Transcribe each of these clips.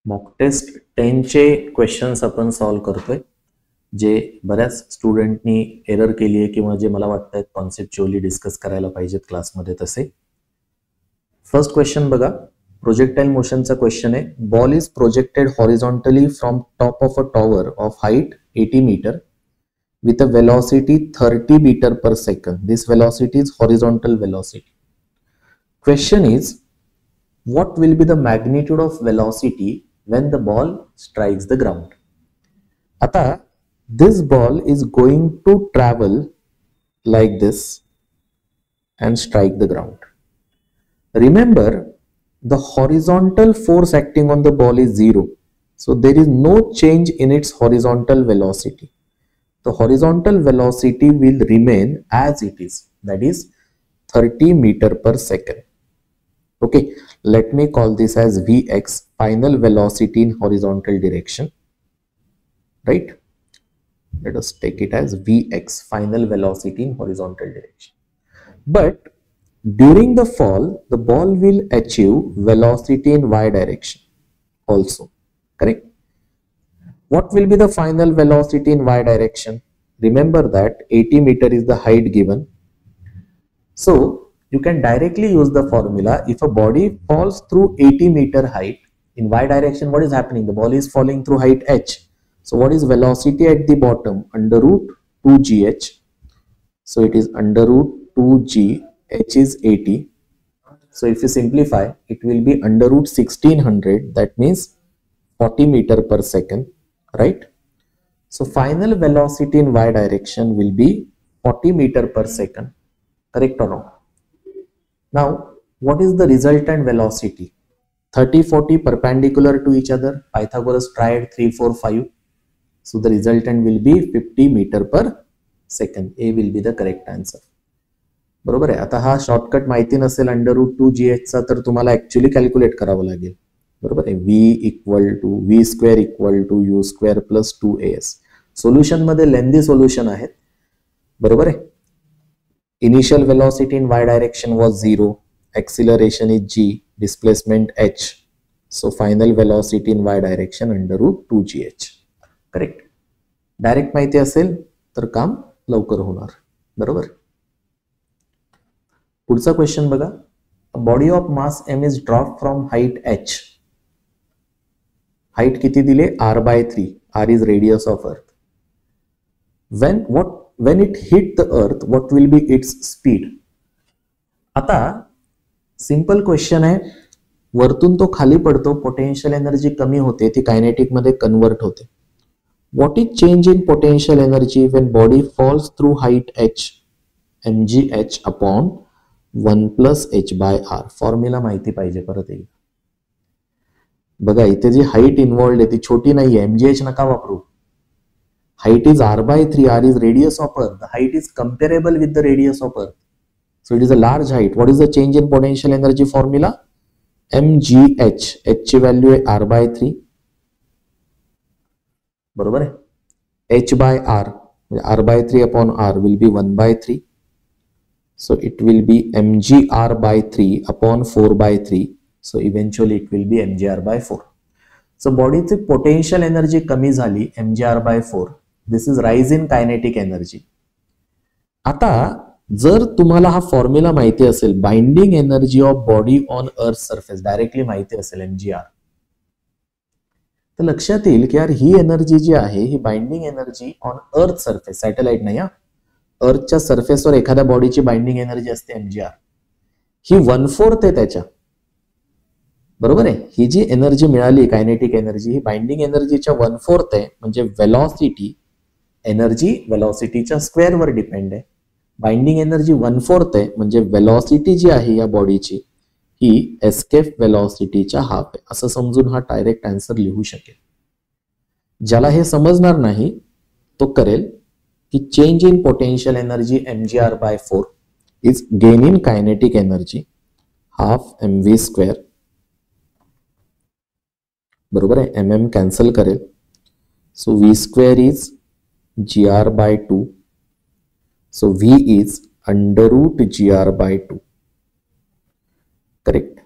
Mock taste 10 चे questions आपण solve करतोय, जे बऱ्याच स्टुडंटनी एरर केली आहे किंवा जे मला वाटतं कॉन्सेप्च्युअली डिस्कस करायला पाहिजेत क्लासमध्ये तसे. फर्स्ट क्वेश्चन बघा, प्रोजेक्टाइल मोशनचा क्वेश्चन आहे. Ball is projected horizontally from top of a tower of height 80 metre with a velocity 30 meter per second. This velocity is horizontal velocity. Question is, what will be the magnitude of velocity when the ball strikes the ground? Ata, this ball is going to travel like this and strike the ground. Remember, the horizontal force acting on the ball is 0. So there is no change in its horizontal velocity. The horizontal velocity will remain as it is, that is 30 meter per second. Okay, let me call this as Vx, final velocity in horizontal direction, right? Let us take it as Vx, final velocity in horizontal direction. But during the fall, the ball will achieve velocity in y direction also, correct? What will be the final velocity in y direction? Remember that 80 meter is the height given. So you can directly use the formula. If a body falls through 80 meter height in y direction, what is happening? The ball is falling through height h. So what is velocity at the bottom? Under root 2gh. So it is under root 2g, h is 80. So if you simplify, it will be under root 1600. That means 40 meter per second. Right? So final velocity in y direction will be 40 meter per second. Correct or not? Now, what is the resultant velocity? 30, 40 perpendicular to each other. Pythagoras triad 3, 4, 5. So the resultant will be 50 meter per second. A will be the correct answer. बरोबर आहे. आता हा shortcut माहिती नसेल under root 2gh चा तर तुम्हाला actually calculate करावं लागेल. बरोबर आहे. v equal to v square equal to u square plus 2as. Solution मध्ये लेंदी सोल्युशन आहेत. बरोबर आहे. Initial velocity in y direction was 0, acceleration is g, displacement h. So final velocity in y direction under root 2gh. Correct. Direct माहिती असेल तर काम लवकर होणार. बरोबर. पुढचा क्वेश्चन बघा. A body of mass m is dropped from height h. Height किती दिले? r by 3. r is radius of earth. When it hit the earth, what will be its speed? आता सिंपल क्वेश्चन आहे. वरतून तो खाली पडतो, potential energy कमी होते, ती कायनेटिक मध्ये कन्वर्ट होते. What is change in potential energy when body falls through height h? mgh upon 1 plus h by r. Formula माहिती पाहिजे परत एकदा. बघा इथे जी हाईट इन्व्हॉल्ड आहे ती छोटी नाहीये. mgh नका वापरू. Height is r by 3. r is radius of earth. The height is comparable with the radius of earth. So it is a large height. What is the change in potential energy formula? mgh. h ची value आहे r by 3. बरोबर आहे. h by r, r by 3 upon r will be 1 by 3. So it will be mgr by 3 upon 4 by 3. So eventually it will be mgr by 4. So bodyची potential energy कमी झाली mgr by 4. This is rise in kinetic energy. आता जर तुम्हाला हा formula माहिती असेल, binding energy of body on earth surface directly माहिती असेल mgr, तर लक्षात येईल की यार ही एनर्जी जी आहे ही binding energy on earth surface, satellite नाही हा, अर्थच्या सरफेसवर एखाद्या बॉडीची बाइंडिंग एनर्जी असते mgr, ही 1/4 आहे त्याच्या. बरोबर आहे. ही जी एनर्जी मिळाली कायनेटिक एनर्जी ही बाइंडिंग एनर्जीच्या 1/4 आहे. म्हणजे वेलॉसिटी, एनर्जी वेलॉसिटीच्या स्क्वेअर वर डिपेंड आहे. बाइंडिंग एनर्जी 1/4 आहे म्हणजे वेलॉसिटी जी आहे या बॉडीची ही एस्केप वेलॉसिटीच्या हाफ आहे. असं समजून हा डायरेक्ट आन्सर लिहू शकेल. ज्याला हे समजणार नाही तो करेल की change in potential energy mgr by 4 is gain in kinetic energy half mv square. बरोबर आहे. mm कॅन्सल करेल. So v square is gr by 2. So v is under root gr by 2. Correct.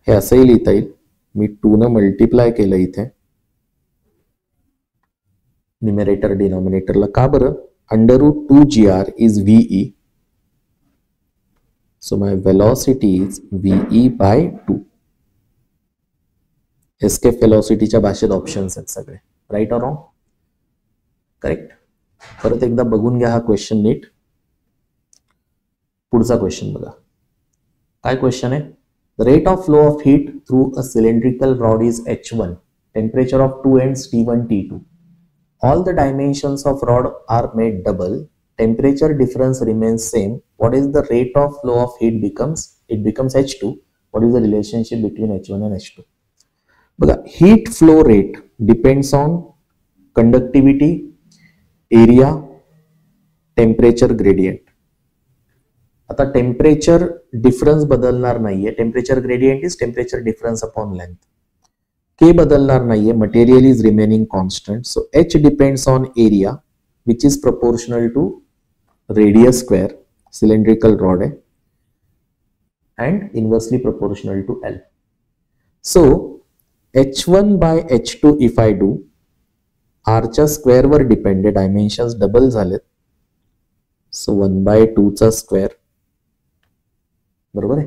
हे असंही लिहिता येईल. मी 2 न मल्टिप्लाय केलं इथे न्यूमरेटर डिनॉमिनेटरला. का बरं? √2gr is ve, so my velocity is ve by 2. Escape वेलॉसिटीच्या भाषेत ऑप्शन्स आहेत सगळे. Right or wrong? करेक्ट. परत एकदा बघून घ्या हा क्वेश्चन नीट. पुढचा क्वेश्चन बघा. काय क्वेश्चन आहे? The rate of flow of heat through a cylindrical rod is h1. Temperature of two ends T1, T2. All the dimensions of rod are made double. Temperature difference remains same. What is the rate of flow of heat becomes? It becomes h2. What is the relationship between h1 and h2? बघा, heat flow rate depends on conductivity, area, temperature gradient. आता temperature difference बदलणार नाहीये. Temperature gradient is temperature difference upon length. K बदलणार नाहीये. Material is remaining constant. So H depends on area which is proportional to radius square. Cylindrical rod आहे and inversely proportional to L. So h1 by h2 if I do, आरच्या square depend आहे. Dimensions double झालेत. So 1/2 चा square. बरोबर आहे?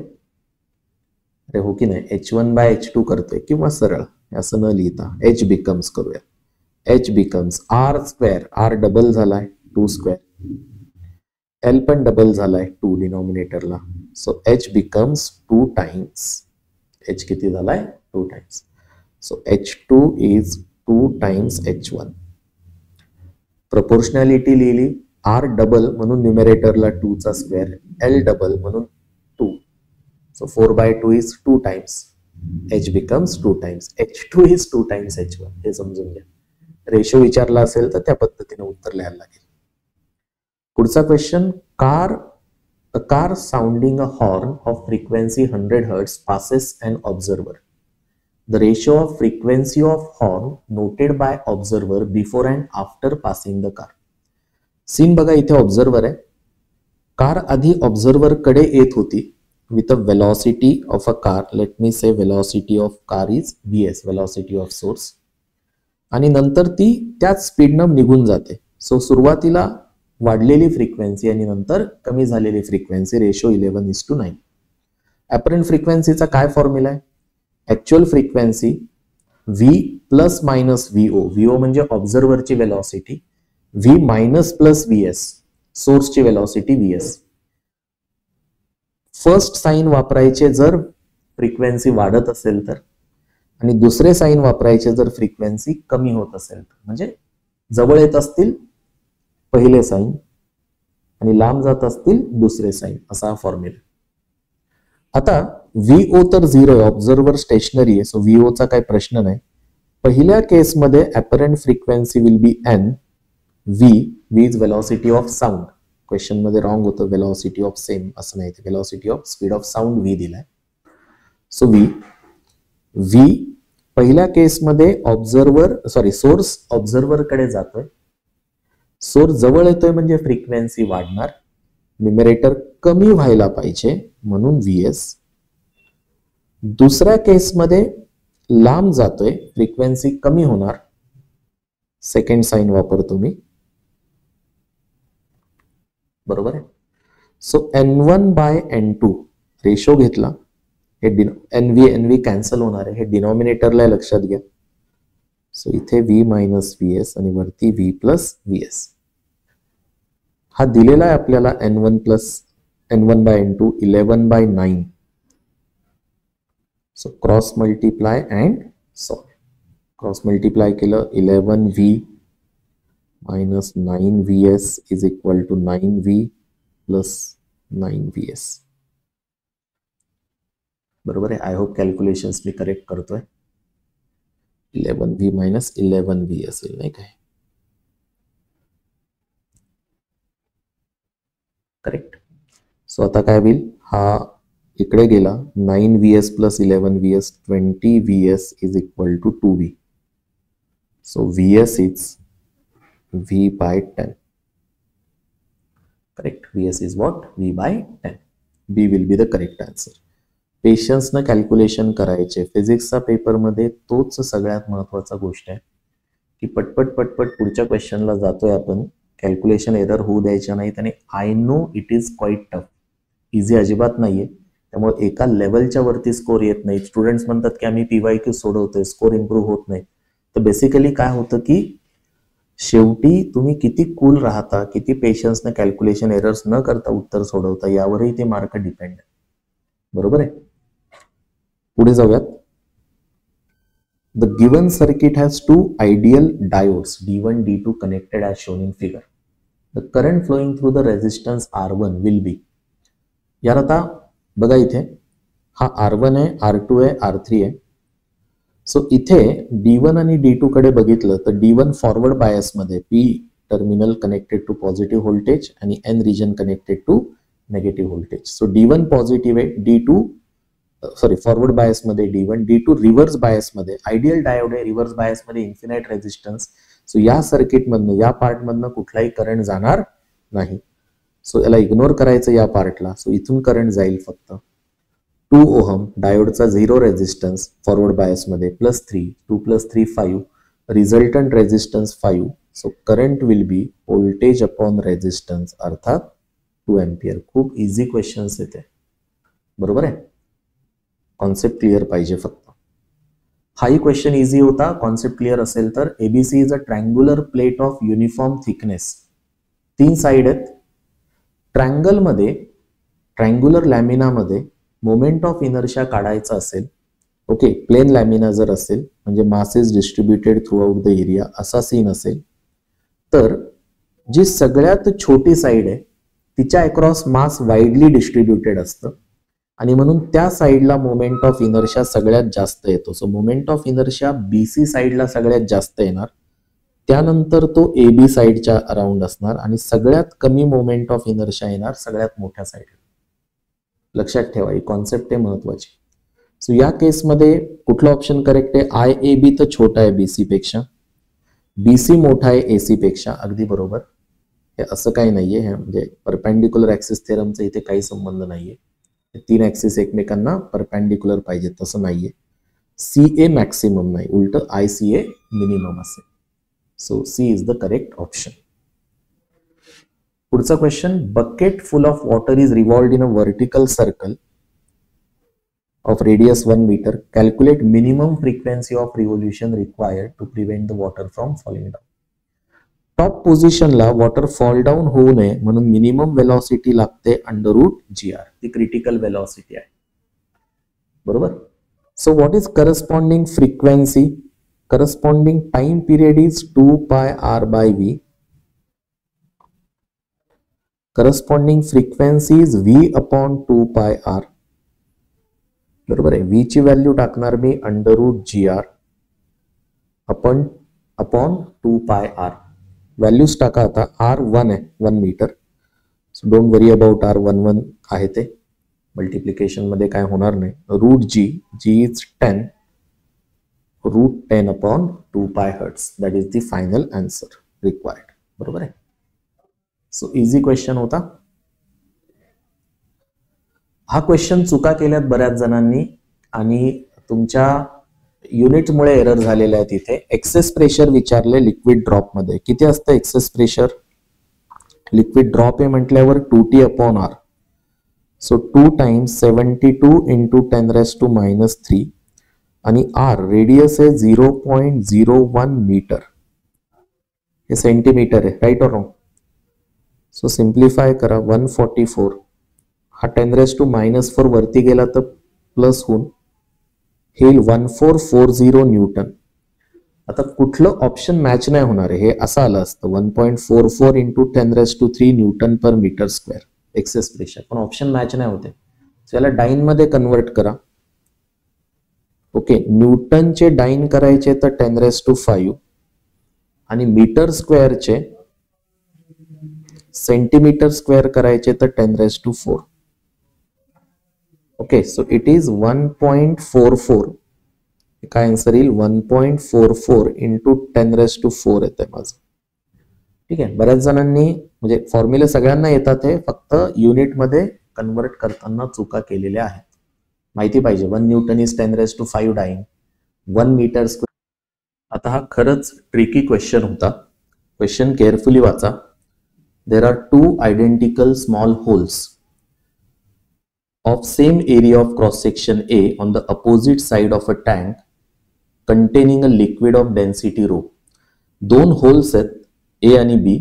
अरे हो की नाही? h1 by h2 करतोय किंवा सरळ असं न लिहिता h बिकम्स करूया. h becomes r square. r double झालाय 2 स्क्वेअर. l पण डबल झालाय 2 डिनॉमिनेटरला. So h becomes 2 times. h किती झालाय? 2 times. So h2 is 2 times h1. Proportionality लिहिली. r डबल म्हणून न्यूमरेटरला 2 चा स्क्वेअर. l डबल म्हणून 2. So 4/2 is 2 times. h becomes 2 times. h2 is 2 times h1. हे समजून घ्या. रेशो विचारला असेल तर त्या पद्धतीने उत्तर लिहायला लागेल. पुढचा question. A car sounding a horn of frequency 100 Hz passes an observer. The ratio of frequency of horn noted by observer before and after passing the car. Scene बघा, इथे ऑब्झर्वर आहे. कार आधी ऑब्झर्वर कडे येत होती with a velocity of a car. Let me say velocity of car is vs, velocity of source. आणि नंतर ती त्याच स्पीडनं निघून जाते. सो सुरुवातीला वाढलेली फ्रिक्वेन्सी आणि नंतर कमी झालेली फ्रिक्वेन्सी. रेशो 11:9. ॲपरंट फ्रिक्वेन्सीचा काय फॉर्म्युला आहे? Actual frequency v plus minus vo. vo म्हणजे ऑब्झर्वरची velocity. v minus plus vs, सोर्सची वेलॉसिटी vs. फर्स्ट साइन वापरायचे जर फ्रिक्वेन्सी वाढत असेल तर, आणि दुसरे साइन वापरायचे जर फ्रिक्वेन्सी कमी होत असेल तर. म्हणजे जवळ येत असतील पहिले साइन आणि लांब जात असतील दुसरे साइन, असा हा फॉर्म्युला. आता VO तर 0 आहे. ऑब्झर्वर स्टेशनरी आहे. सो VO चा काही प्रश्न नाही. पहिल्या केसमध्ये apparent frequency will B n. v is velocity of sound. Question मध्ये रॉंग होतं. वेलॉसिटी ऑफ सेम असं नाही, velocity of speed of sound v दिलाय. सो v पहिल्या केसमध्ये सोर्स ऑब्झर्वर कडे जातोय. सोर्स जवळ येतोय म्हणजे फ्रिक्वेन्सी वाढणार. न्यूमरेटर कमी व्हायला पाहिजे म्हणून vs. दुसऱ्या केसमध्ये लांब जातोय, फ्रिक्वेन्सी कमी होणार. सेकंड साइन वापरतो मी. बरोबर आहे? So n1 by n2 ratio घेतला. हे nv कॅन्सल होणार आहे. हे डिनॉमिनेटरला लक्षात घ्या. सो इथे v मायनस vs आणि वरती v प्लस vs. हा दिलेला आहे आपल्याला n1 by n2 11/9. So cross multiply and solve. Cross multiply केलं. 11v minus 9vs is equal to 9v plus 9vs. बरोबर आहे? I hope calculations me correct करतोय. 11v minus 11v असेल नाही काय? करेक्ट. सो आता काय होईल? हा इकडे गेला. 9vs plus 11vs 20vs is equal to 2v. So vs is v by 10. Correct. Vs is what? V by 10. B will be the correct answer. पेशन्सनं कॅल्क्युलेशन करायचे. फिजिक्सचा पेपरमध्ये तोच सगळ्यात महत्वाचा गोष्ट आहे की पटपट पटपट पुढच्या क्वेश्चनला जातोय आपण, कॅल्क्युलेशन एरर होऊ द्यायच्या नाहीत. आणि I know it is quite tough, easy अजिबात नाहीये. त्यामुळे एका लेवलच्या वरती स्कोर येत नाही. स्टुडंट्स म्हणतात की आम्ही PYQ सोडवतोय, स्कोर इम्प्रूव्ह होत नाही. तर बेसिकली काय होतं की शेवटी तुम्ही किती कूल राहता, किती पेशन्सनं कॅल्क्युलेशन एरर्स न करता उत्तर सोडवता, यावरही ते मार्क डिपेंड आहे. बरोबर आहे. पुढे जाऊयात. The given circuit has two ideal diodes D1 D2 connected as shown in figure. The current flowing through the resistance R1 will be. यार आता बघा इथे हा R1 आहे, R2 आहे, R3 आहे. सो इथे D1 आणि D2 कडे बघितलं तर D1 फॉरवर्ड बायस मध्ये, P terminal connected to positive voltage आणि N region connected to negative voltage. So D1 positive आहे, D2 फॉरवर्ड बायस मध्ये D1, D2 रिव्हर्स बायस मध्ये. आयडियल डायोड आहे, रिव्हर्स बायस मध्ये इन्फिनाइट रेझिस्टन्स. सो या circuit मधनं, या पार्ट मधनं कुठलाही करंट जाणार नाही. सो याला इग्नोर करायचं या पार्टला. सो इथून करंट जाईल फक्त 2 ओहम, डायोडचा 0 रेझिस्टन्स फॉरवर्ड बायस मध्ये, +3, 2 + 3 5, resultant resistance 5. So current will be voltage upon resistance, अर्थात 2 एम्पियर. खूप इझी क्वेश्चन्स येते. बरोबर आहे. कॉन्सेप्ट क्लिअर पाहिजे फक्त. हाही क्वेश्चन इझी होता कॉन्सेप्ट क्लिअर असेल तर. ABC is a triangular plate of uniform thickness. 3 side आहेत. ट्रँग्युलर लॅमिनामध्ये मोमेंट ऑफ इनर्शिया काढायचा असेल, ओके, प्लेन लॅमिना जर असेल म्हणजे mass is distributed through out the area, असा सीन असेल तर जी सगळ्यात छोटी साइड आहे तिच्या अक्रॉस मास वाईडली डिस्ट्रीब्युटेड असतं आणि म्हणून त्या साइडला मोमेंट ऑफ इनर्शिया सगळ्यात जास्त येतो. So moment of inertia BC साइडला सगळ्यात जास्त येणार, त्यानंतर तो AB साइडच्या अराउंड असणार आणि सगळ्यात कमी मोमेंट ऑफ इनर्शिया येणार सगळ्यात मोठ्या साइड. लक्षात ठेवा, ही कॉन्सेप्ट आहे महत्वाची. सो या केसमध्ये कुठलं ऑप्शन करेक्ट आहे? IAB तर छोटा आहे BC पेक्षा, BC मोठा आहे AC पेक्षा. अगदी बरोबर. हे असं काही नाहीये, हे म्हणजे परपेंडिक्युलर ऍक्सिस थेरमचा इथे काही संबंध नाहीये. 3 ऍक्सिस एकमेकांना परपेंडिक्युलर पाहिजे तसं नाहीये. CA मॅक्सिमम नाही, उलट ICA मिनिमम असेल. So C is the correct option. पुढचा question. Bucket full of water is revolved in a vertical circle of radius 1 meter. Calculate minimum frequency of revolution required to prevent the water from falling down. Top पोझिशनला water fall down होऊ नये म्हणून minimum velocity लागते √GR. ती critical velocity आहे. बरोबर. So what is corresponding frequency? Corresponding time period is 2πr/v. Corresponding frequency is v/2πr. बरोबर आहे. V ची व्हॅल्यू टाकणार मी √GR अपॉन 2πr. व्हॅल्यूज टाका आता. R1 आहे 1 metre. So don't worry about R11 आहे ते, मल्टिप्लिकेशन मध्ये काय होणार नाही. √G, G is 10, √10 upon 2π hertz. That is the final answer required. बरोबर आहे. सो इझी क्वेश्चन होता. हा क्वेश्चन चुका केल्यात बऱ्याच जणांनी आणि तुमच्या युनिटमुळे एरर झालेले आहेत. इथे एक्सेस प्रेशर विचारले लिक्विड ड्रॉप मध्ये. किती असतं एक्सेस प्रेशर? लिक्विड ड्रॉप आहे म्हटल्यावर 2T/R. सो 2 × 72 × 10⁻³ आणि R रेडियस आहे 0.01 मीटर. हे सेंटीमीटर आहे, right or wrong? So simplify करा. 144 हा 10⁻⁻4 वरती गेला तर प्लस होऊन हे 1440 न्यूटन. आता कुठलं ऑप्शन मॅच नाही होणार आहे. हे असं आलं असतं 1.44 × 10⁻³ न्यूटन पर मीटर स्क्वेअर एक्सेस प्रेशर, पण ऑप्शन मॅच नाही होते. सो याला डाईन मध्ये कन्वर्ट करा. ओके, न्यूटनचे डाईन करायचे तर 10⁻⁵ आणि मीटर स्क्वेअरचे सेंटीमीटर स्क्वेअर करायचे तर 10⁻⁴. Okay, so it is 1.44. काय आन्सर येईल? 1.44 × 10⁻⁴ येते माझं. ठीक आहे. बऱ्याच जणांनी म्हणजे फॉर्म्युले सगळ्यांना येतात, हे फक्त युनिट मध्ये कन्वर्ट करताना चुका केलेल्या आहेत. माहिती पाहिजे. 1 newton is 10⁵ dyne 1 metre square. आता हा खरंच ट्रिकी क्वेश्चन होता. क्वेश्चन केअरफुली वाचा. There are 2 identical small holes of same area of cross section A on the opposite side of a tank containing a liquid of density rho. 2 holes आहेत A आणि B.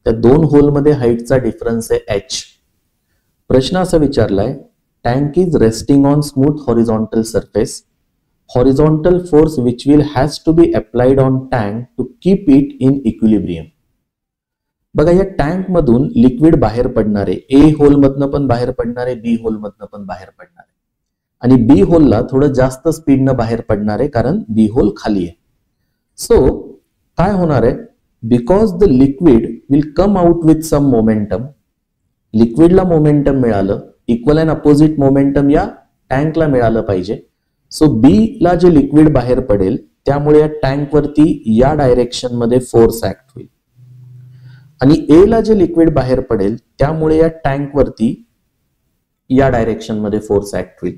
त्या 2 hole मध्ये हाईटचा difference आहे h. प्रश्न असा विचारलाय, tank is resting on smooth horizontal surface. Horizontal force which will has to be applied on tank to keep it in equilibrium. बघा, या टँक मधून लिक्विड बाहेर पडणारे, ए होल मधनं पण बाहेर पडणारे, बी होल मधनं पण बाहेर पडणारे, आणि बी होलला थोडं जास्त स्पीडनं बाहेर पडणारे कारण बी होल खाली आहे. सो काय होणार आहे, because the liquid will come out with some momentum. लिक्विडला मोमेंटम मिळालं, इक्वल अँड अपोजिट मोमेंटम या टँकला मिळालं पाहिजे. सो बी ला जे लिक्विड बाहेर पडेल त्यामुळे या टँक वरती या डायरेक्शन मध्ये फोर्स ऍक्ट होईल, आणि ए ला जे लिक्विड बाहेर पडेल त्यामुळे या टँक वरती या डायरेक्शन मध्ये फोर्स ऍक्ट होईल,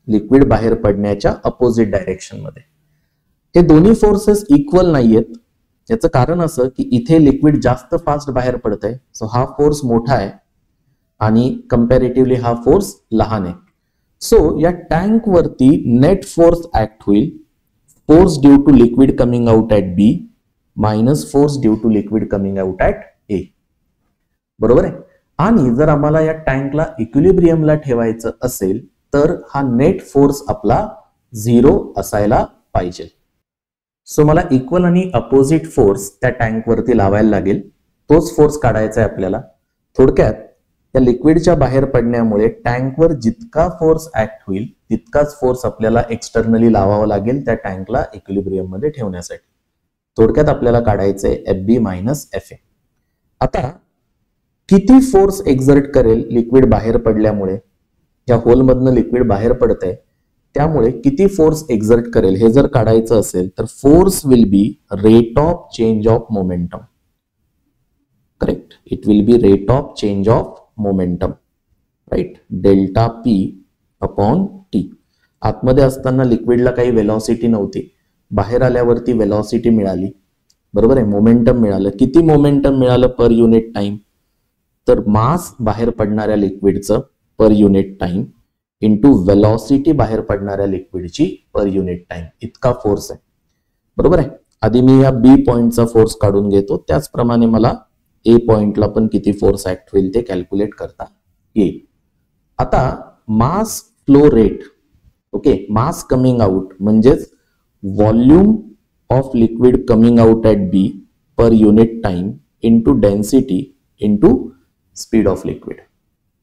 लिक्विड बाहेर पडण्याच्या अपोजिट डायरेक्शन मध्ये. हे दोन्ही फोर्सेस इक्वल नाहीयेत. याचं कारण असं की इथे लिक्विड जास्त फास्ट बाहेर पडतंय, सो हा फोर्स मोठा आहे आणि कंपॅरेटिव्हली हा फोर्स लहान आहे. सो या टँक वरती नेट फोर्स ऍक्ट होईल, force due to liquid coming out at B minus force due to liquid coming out at A. बरोबर आहे. आणि जर आम्हाला या टँकला इक्विलिब्रियमला ठेवायचं असेल तर हा नेट फोर्स आपला 0 असायला पाहिजे. सो मला इक्वल आणि अपोजिट फोर्स त्या टँक वरती लावायला लागेल, तोच फोर्स काढायचा आहे आपल्याला. थोडक्यात त्या लिक्विडच्या बाहेर पडण्यामुळे टँकवर जितका फोर्स ऍक्ट होईल तितकाच फोर्स आपल्याला एक्सटर्नली लावावा लागेल त्या टँकला इक्विलिब्रियम मध्ये ठेवण्यासाठी. थोडक्यात आपल्याला काढायचंय FB मायनस FA. आता किती फोर्स एक्झर्ट करेल लिक्विड बाहेर पडल्यामुळे, या होलमधनं लिक्विड बाहेर पडतंय त्यामुळे किती फोर्स एक्झर्ट करेल हे जर काढायचं असेल तर force will be rate of change of momentum. Correct, it will be rate of change of momentum, right. Delta P upon T. आतमध्ये असताना लिक्विडला काही वेलॉसिटी नव्हती, बाहेर आल्यावरती वेलॉसिटी मिळाली. बरोबर आहे, मोमेंटम मिळालं. किती मोमेंटम मिळालं पर युनिट टाइम, तर मास बाहेर पडणाऱ्या लिक्विडचं per unit time into velocity बाहेर पडणाऱ्या लिक्विडची पर युनिट टाइम, इतका फोर्स आहे. बरोबर आहे. आधी मी या बी पॉइंटचा फोर्स काढून घेतो, त्याचप्रमाणे मला ए पॉइंटला पण किती फोर्स ऍक्ट होईल ते कॅल्क्युलेट करता येईल. आता mass flow rate, okay, mass coming out म्हणजेच volume of liquid coming out at B per unit time into density into speed of liquid.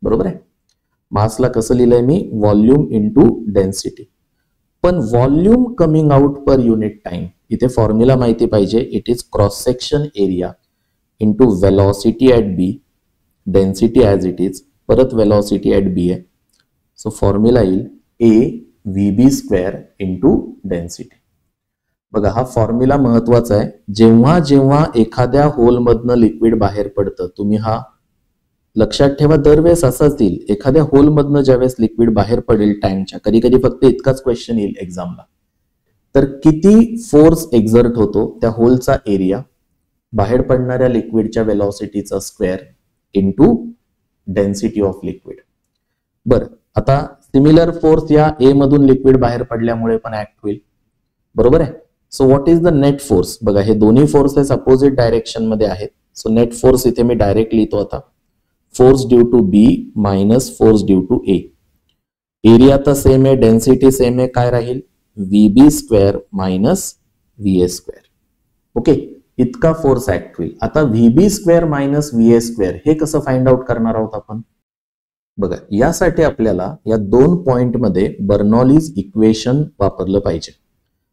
बरोबर आहे. मासला कसं लिहिलंय मी, व्हॉल्यूम इंटू डेन्सिटी. पण volume coming out per unit time, इथे formula माहिती पाहिजे. It is cross section area into velocity at B, density as it is, परत वेलॉसिटी ऍट बी आहे. सो फॉर्म्युला येईल AVB² इंटू डेन्सिटी. बघा, हा formula महत्वाचा आहे. जेव्हा जेव्हा एखाद्या होलमधनं लिक्विड बाहेर पडतं, तुम्ही हा लक्षात ठेवा, दरवेळेस असंच येईल. एखाद्या होलमधनं ज्यावेळेस लिक्विड बाहेर पडेल टँकच्या, कधी कधी फक्त इतकाच क्वेश्चन येईल एक्झामला, तर किती फोर्स एक्झर्ट होतो त्या होलचा एरिया, बाहेर पडणाऱ्या लिक्विडच्या वेलॉसिटीचा square into density of liquid. बरं, आता सिमिलर फोर्स या ए मधून लिक्विड बाहेर पडल्यामुळे पण ऍक्ट होईल. बरोबर आहे. So what is the net force. बघा, हे दोन्ही फोर्सेस अपोजिट डायरेक्शन मध्ये आहेत. सो नेट फोर्स इथे मी डायरेक्ट लिहितो आता, force due to B minus force due to A. Area तर सेम आहे, डेन्सिटी सेम आहे, काय राहील VB² मायनस VA². ओके, इतका फोर्स ऍक्ट होईल. आता VB² मायनस VA² हे कसं फाइंड आउट करणार आहोत आपण. बघा, यासाठी आपल्याला या 2 पॉइंट मध्ये बर्नॉलीज इक्वेशन वापरलं पाहिजे.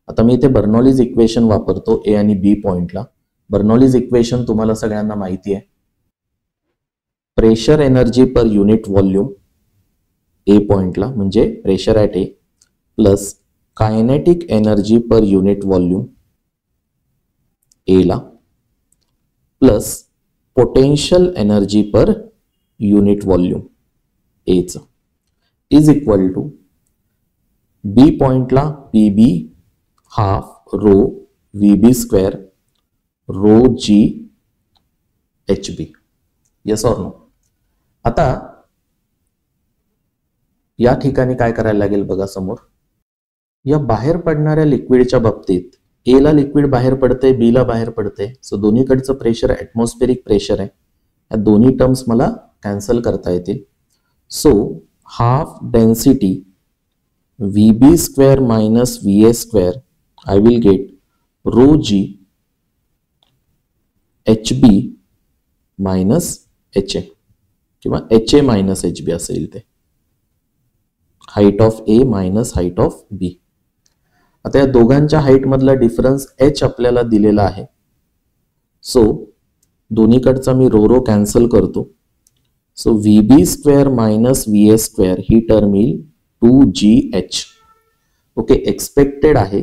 आता मी इथे बर्नॉलीज इक्वेशन वापरतो ए आणि बी पॉइंटला. बर्नॉलीज इक्वेशन तुम्हाला सगळ्यांना माहिती आहे. Pressure energy per unit volume A पॉइंटला म्हणजे pressure at A, plus kinetic energy per unit volume A ला, plus potential energy per unit volume H, is equal to B पॉइंटला P B half rho V B square rho G H B. Yes or no? आता या ठिकाणी काय करायला लागेल बघा समोर. या बाहेर पडणाऱ्या लिक्विडच्या बाबतीत ए ला लिक्विड बाहेर पडते, बी ला बाहेर पडते. सो दोन्हीकडचं प्रेशर ॲटमॉस्फेरिक प्रेशर आहे. या दोन्ही टर्म्स मला कॅन्सल करता येतील. So half density V B square minus V A square I will get rho G H B minus H A किंवा H A minus H B असेल ते. Height of A minus height of B. आता या दोघांच्या height मधला difference H आपल्याला दिलेला आहे. सो दोन्हीकडचा मी रो रो कॅन्सल करतो. So V B square minus V A square ही टर्म येईल 2gh. ओके, एक्सपेक्टेड आहे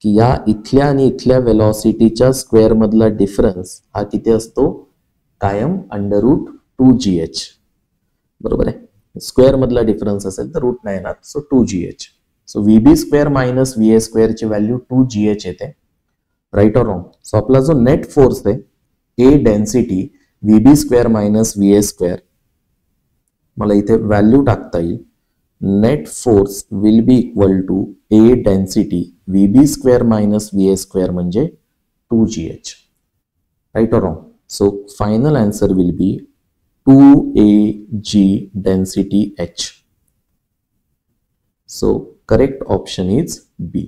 की या इथल्या आणि इथल्या वेलॉसिटीच्या स्क्वेअर मधला डिफरन्स हा किती असतो? कायम अंडर रूट 2gh. बरोबर आहे. स्क्वेअर मधला डिफरन्स असेल तर रूट नाही येणार. So 2gh. So VB square minus V A square ची व्हॅल्यू 2gh येते. Right or wrong? सो आपला जो नेट फोर्स आहे A density V B square minus V A square, मला इथे व्हॅल्यू टाकता येईल. Net force will be equal to A density V B square minus V A square म्हणजे 2gh. Right or wrong? So final answer will be 2ag density h. So correct option is B,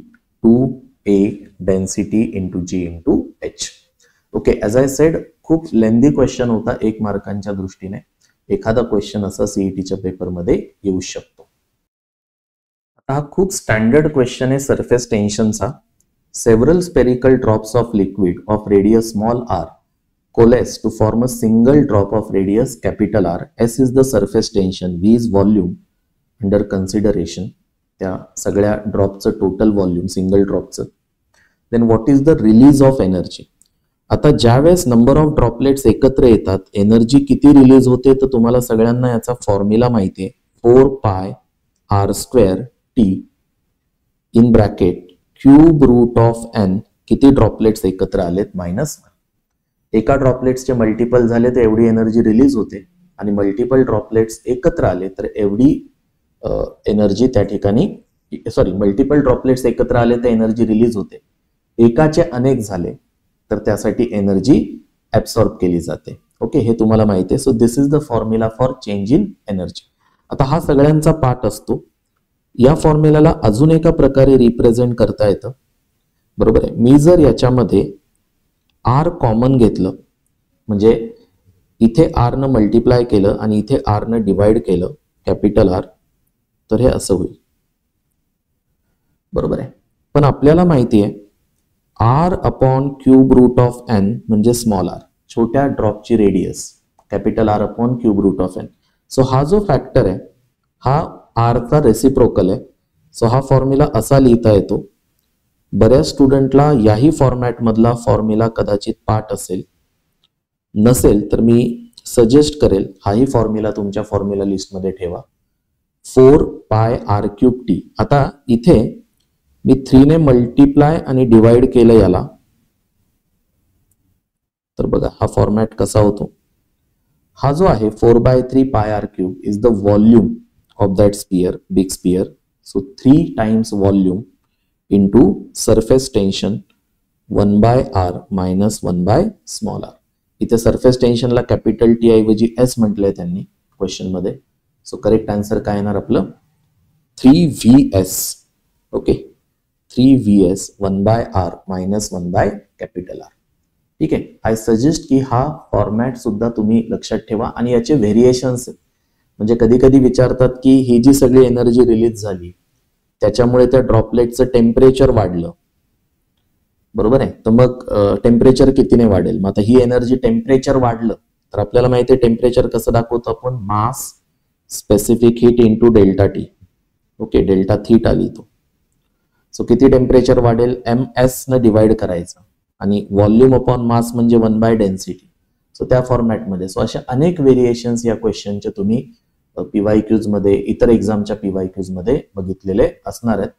2a density into g into h. Okay, as I said, खूप lengthy question होता 1 मार्कांच्या दृष्टीने. एखादा question असा सीईटीच्या पेपरमध्ये येऊ शकतो. आता हा खूप स्टँडर्ड क्वेश्चन आहे सरफेस टेन्शनचा. Several spherical drops of liquid of radius small r coalesce to form a single drop of radius capital R. S is the surface tension, V is volume under consideration. त्या सगळ्या ड्रॉपचं total volume single ड्रॉपचं. Then what is the release of energy. आता ज्यावेळेस number of droplets एकत्र येतात energy किती release होते तर तुम्हाला सगळ्यांना याचा फॉर्म्युला माहिती आहे. 4 pi r square T in bracket cube root of n. किती ड्रॉपलेट्स एकत्र आलेत? -1. एका ड्रॉपलेट्सचे मल्टिपल झाले तर एवढी एनर्जी रिलीज होते आणि मल्टिपल ड्रॉपलेट्स एकत्र आले तर एवढी एनर्जी त्या ठिकाणी, सॉरी, मल्टिपल ड्रॉपलेट्स एकत्र आले तर एनर्जी रिलीज होते. एकाचे अनेक झाले तर त्यासाठी एनर्जी ऍब्सॉर्ब केली जाते. ओके, हे तुम्हाला माहिती आहे. So this is the formula for change in energy. आता हा सगळ्यांचा पार्ट असतो. या फॉर्म्युलाला अजून एका प्रकारे रिप्रेझेंट करता येतं. बरोबर आहे. मी जर याच्यामध्ये आर कॉमन घेतलं म्हणजे इथे आर न मल्टिप्लाय केलं आणि इथे आर न डिवाइड केलं कॅपिटल आर, तर हे असं होईल. बरोबर आहे. पण आपल्याला माहिती आहे R upon cube root of N म्हणजे स्मॉल आर, छोट्या ड्रॉपची radius, capital R upon cube root of N. So हा जो फॅक्टर आहे हा आरचा रेसिप्रोकल आहे. सो हा फॉर्म्युला असा लिहिता येतो. बऱ्याच स्टुडंटला याही फॉर्मॅट मधला फॉर्म्युला कदाचित पाठ असेल, नसेल तर मी सजेस्ट करेल हाही फॉर्म्युला तुमच्या फॉर्म्युला लिस्टमध्ये ठेवा. 4 पाय आर क्यूब टी. आता इथे मी 3 ने मल्टिप्लाय आणि डिवाइड केलं याला, तर बघा हा फॉर्मॅट कसा होतो. हा जो आहे 4/3 pi r cube is the volume of that sphere, big sphere. So 3 times volume into surface tension 1/r minus 1/r. इथे सरफेस टेन्शनला कॅपिटल टी ऐवजी एस म्हटलंय त्यांनी क्वेश्चन मध्ये. सो करेक्ट आन्सर काय येणार आपलं? 3vs. Okay, 3vs 1/r minus 1/R. ठीक आहे. आय सजेस्ट की हा फॉर्मॅट सुद्धा तुम्ही लक्षात ठेवा आणि याचे व्हेरिएशन्स आहेत. म्हणजे कधी कधी विचारतात की ही जी सगळी एनर्जी रिलीज झाली त्याच्यामुळे त्या ड्रॉपलेटचं टेम्परेचर वाढलं. बरोबर आहे. तर मग टेम्परेचर कितीने वाढेल? मग आता ही एनर्जी टेम्परेचर वाढलं तर आपल्याला माहिती आहे टेम्परेचर कसं दाखवतो आपण? मास specific heat into delta T. Okay, delta theta लिहितो. सो किती टेम्परेचर वाढेल? ms न डिवाइड करायचं आणि व्हॉल्यूम अपॉन मास म्हणजे 1/डेन्सिटी. सो त्या फॉर्मॅटमध्ये. सो अशा अनेक व्हेरिएशन्स या क्वेश्चनचे तुम्ही PYQs मध्ये, इतर एक्झामच्या PYQs मध्ये बघितलेले असणार आहेत.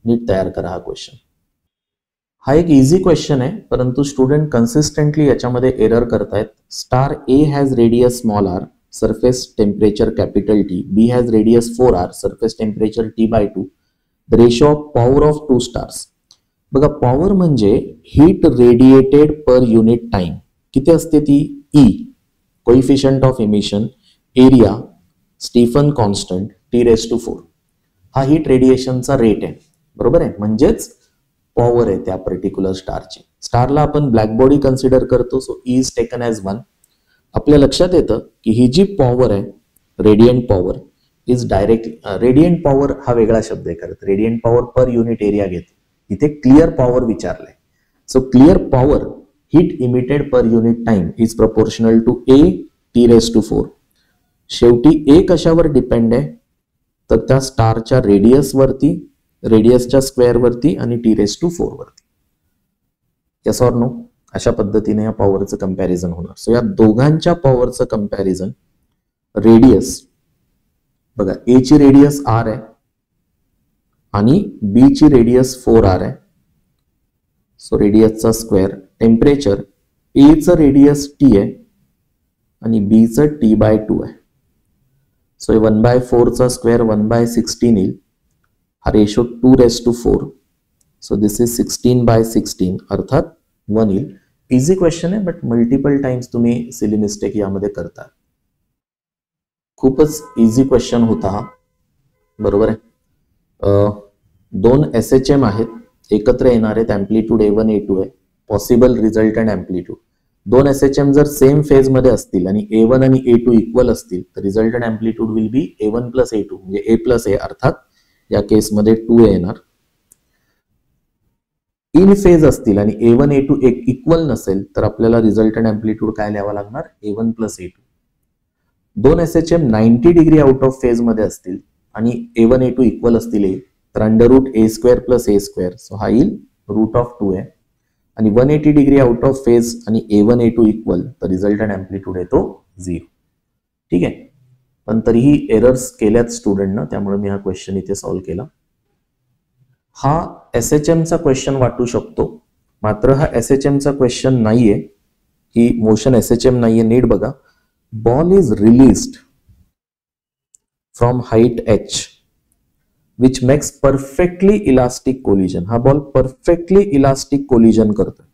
नीट तयार करा हा क्वेश्चन. हा एक इझी क्वेश्चन आहे, परंतु स्टुडंट कन्सिस्टंटली याच्यामध्ये एरर करतायत. Star A has radius small r, surface temperature capital T, B has radius 4r, surface temperature T/2, the ratio of power of 2 stars. बघा, पॉवर म्हणजे heat radiated per unit time. किती असते ती? E, coefficient of emission, area, Stefan constant, T⁴. हा heat रेडिएशनचा rate आहे, बरोबर आहे. म्हणजेच पॉवर आहे त्या पर्टिक्युलर स्टारची. स्टारला आपण ब्लॅक बॉडी कन्सिडर करतो, so E is taken as 1. आपल्या लक्षात येतं की ही जी पॉवर आहे, radiant power, is directly, radiant power हा वेगळा शब्द आहे करत, radiant power per unit area घेतो. इथे क्लिअर पॉवर विचारलंय. So clear power heat emitted per unit time is proportional to A T⁴. शेवटी A कशावर डिपेंड आहे? तर त्या स्टारच्या रेडियसवरती, रेडियसच्या स्क्वेअर वरती आणि T⁴ वरती. Yes or no? अशा पद्धतीने या पॉवरचं कंपॅरिझन होणार. सो या दोघांच्या पॉवरचं कंपॅरिझन, रेडियस बघा, A ची रेडियस R आहे आणि B ची रेडियस 4r आहे. सो रेडियसचा स्क्वेअर, टेम्परेचर, A चं रेडियस T आहे आणि B चं T/2 आहे. सो 1/4 चा स्क्वेअर 1/16 येईल. हा रेशो 2⁴. सो दिस इज 16/16, अर्थात 1 येईल. इझी क्वेश्चन आहे, बट मल्टिपल टाइम्स तुम्ही सिली मिस्टेक यामध्ये करता. खूपच इझी क्वेश्चन होता हा, बरोबर आहे. 2 SHM आहेत, एकत्र येणार आहेत. एम्प्लिट्यूड A1 A2 आहे. Possible resultant amplitude. 2 SHM जर सेम फेज मध्ये असतील आणि A1 आणि A2 इक्वल असतील तर resultant amplitude will be A1 + A2, म्हणजे A+A, अर्थात या केसमध्ये 2A येणार. इन फेज असतील आणि A1 A2 इक्वल नसेल तर आपल्याला रिझल्टंट एम्प्लिट्यूड काय लिहावा लागणार? A1 + A2. 2 SHM 90 degree out of phase मध्ये असतील आणि A1 A2 इक्वल असतील तर √A² + A². सो हा येईल √2A. आणि 180 डिग्री आउट ऑफ फेज आणि A1 A2 इक्वल तर रिझल्टंट एम्प्लिट्यूड येतो 0. ठीक आहे, पण तरीही एरर्स केल्यात स्टुडंटनं, त्यामुळे मी हा क्वेश्चन इथे सॉल्व्ह केला. हा SHM चा क्वेश्चन वाटू शकतो, मात्र हा SHM चा क्वेश्चन नाहीये. ही मोशन SHM नाहीये. नीट बघा, ball is released from height h which makes perfectly elastic collision. हा बॉल परफेक्टली इलास्टिक कोलिजन करतोय,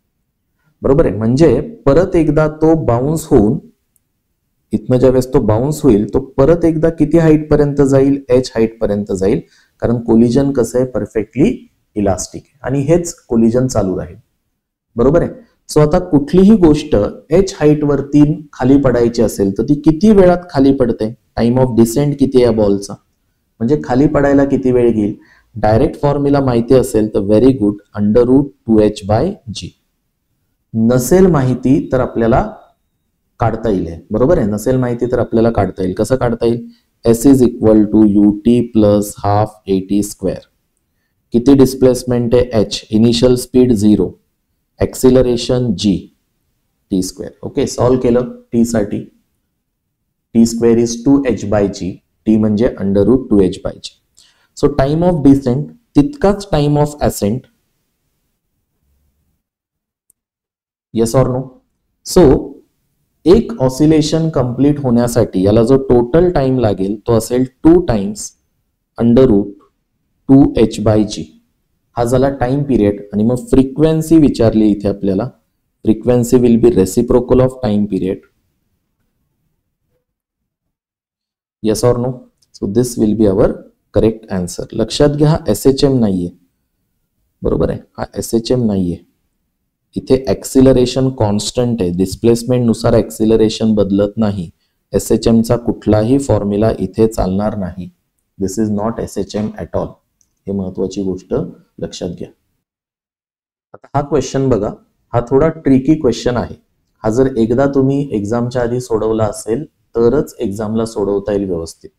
बरोबर आहे. म्हणजे परत एकदा तो बाउन्स होऊन, इथनं ज्यावेळेस तो बाउन्स होईल तो परत एकदा किती हाईट पर्यंत जाईल? h हाईट पर्यंत जाईल, कारण कोलिजन कसं आहे? परफेक्टली इलास्टिक आहे आणि हेच कोलिजन चालू राहील, बरोबर आहे. सो आता कुठलीही गोष्ट h हाईट वरती खाली पडायची असेल तर ती किती वेळात खाली पडते? टाइम ऑफ डिसेंट किती आहे बॉलचा, म्हणजे खाली पडायला किती वेळ घेईल? डायरेक्ट फॉर्म्युला माहिती असेल तर व्हेरी गुड, √2h/g. नसेल माहिती तर आपल्याला काढता येईल, बरोबर आहे. नसेल माहिती तर आपल्याला काढता येईल. कसं काढता येईल? S is equal to ut + ½ AT². किती डिस्प्लेसमेंट आहे? h. Initial speed 0, acceleration g, T². Okay, solve केलं t साठी. T² is 2h/g. T म्हणजे √2h/g. So time of descent तितकाच time of ascent. Yes or no? So एक oscillation complete होण्यासाठी याला जो टोटल टाइम लागेल तो असेल 2 टाइम्स √2h/g. हा झाला टाइम पिरियड. आणि मग फ्रिक्वेन्सी विचारली इथे आपल्याला. Frequency will be reciprocal of time period. Yes or no? So this will be our correct answer. लक्षात घ्या, हा SHM नाहीये, बरोबर आहे. हा SHM नाहीये. इथे ऍक्सिलरेशन कॉन्स्टंट आहे, डिस्प्लेसमेंट नुसार ऍक्सिलरेशन बदलत नाही. SHM चा कुठलाही फॉर्म्युला इथे चालणार नाही. This is not SHM at all. हे महत्वाची गोष्ट लक्षात घ्या. आता हा क्वेश्चन बघा, हा थोडा ट्रिकी क्वेश्चन आहे. हा जर एकदा तुम्ही एक्झामच्या आधी सोडवला असेल तरच एक्झामला सोडवता येईल व्यवस्थित.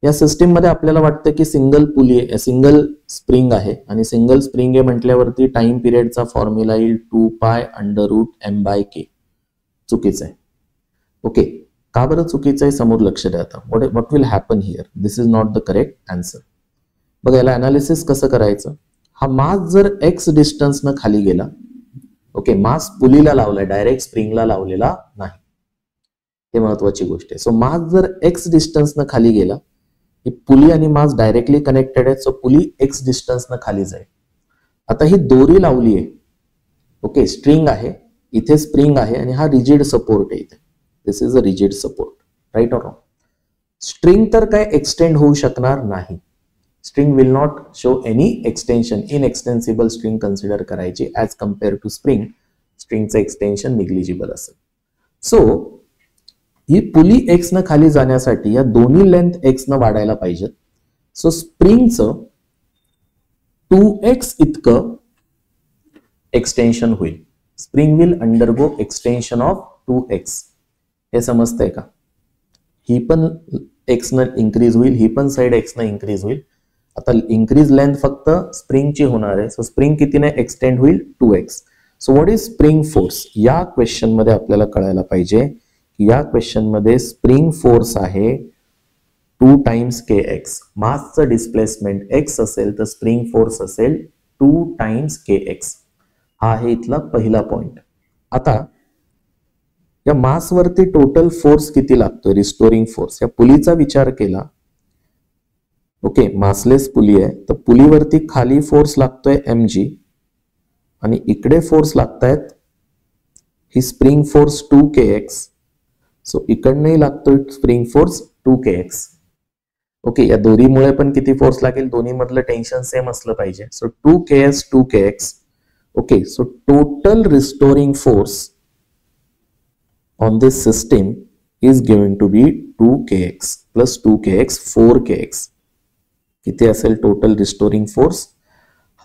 या सिस्टीम मध्ये आपल्याला वाटतं की सिंगल सिंगल स्प्रिंग आहे आणि सिंगल स्प्रिंग आहे म्हटल्यावरती टाइम पिरियडचा फॉर्म्युला येईल 2π √m/k. चुकीचं आहे. ओके, का बरं चुकीचं आहे समोर लक्ष द्या. आता what will happen here, this is not the correct answer. बघा याला अनालिसिस कसं करायचं. हा मास जर एक्स डिस्टन्सनं खाली गेला, ओके, मास पुलीला लावलाय, डायरेक्ट स्प्रिंगला लावलेला नाही, हे महत्वाची गोष्ट आहे. सो मास जर एक्स डिस्टन्सनं खाली गेला, ही पुली आणि मास डायरेक्टली कनेक्टेड आहेत, सो पुली एक्स डिस्टन्सनं खाली जाईल. आता ही दोरी लावली आहे, ओके, स्ट्रिंग आहे, इथे स्प्रिंग आहे आणि हा रिजिड सपोर्ट आहे इथे. This is a rigid support, right or wrong. String तर काय एक्सटेंड होऊ शकणार नाही. String will not show any extension. Inextensible string consider करायची ॲज कम्पेअर टू स्प्रिंग. स्ट्रिंगचं एक्सटेन्शन निग्लिजिबल असेल. सो ही पुली एक्स न खाली जाण्यासाठी या दोन्ही लेंथ एक्स न वाढायला पाहिजेत. सो स्प्रिंगचं 2x इतकं एक्सटेन्शन होईल. Spring will undergo extension of 2x. हे समजतंय का. ही पण एक्स न इन्क्रीज होईल, ही पण साइड एक्स न इन्क्रीज होईल. आता इन्क्रीज लेंथ फक्त स्प्रिंगची होणार आहे. सो स्प्रिंग कितीने एक्सटेंड होईल, 2x. So what is spring force. या क्वेश्चन मध्ये आपल्याला कळायला पाहिजे की या क्वेश्चन मध्ये स्प्रिंग फोर्स आहे 2 टाइम्स kx. मासचं डिस्प्लेसमेंट x असेल तर स्प्रिंग फोर्स असेल 2 टाइम्स kx. हा आहे इथला पहिला पॉइंट. आता या मासवरती टोटल फोर्स किती लागतोय, रिस्टोरिंग फोर्स. या पुलीचा विचार केला, ओके, मासलेस पुली आहे, तर पुलीवरती खाली फोर्स लागतोय mg आणि इकडे फोर्स लागतायत ही स्प्रिंग फोर्स 2 kx. सो इकडनंही लागतोय स्प्रिंग फोर्स 2 kx. ओके, या दोरीमुळे पण किती फोर्स लागेल, दोन्ही मधलं टेन्शन सेम असलं पाहिजे. So 2 ks 2 kx. Okay, so total restoring force on this system is given to be 2 kx plus 2 kx 4 kx. किती असेल टोटल रिस्टोरिंग फोर्स.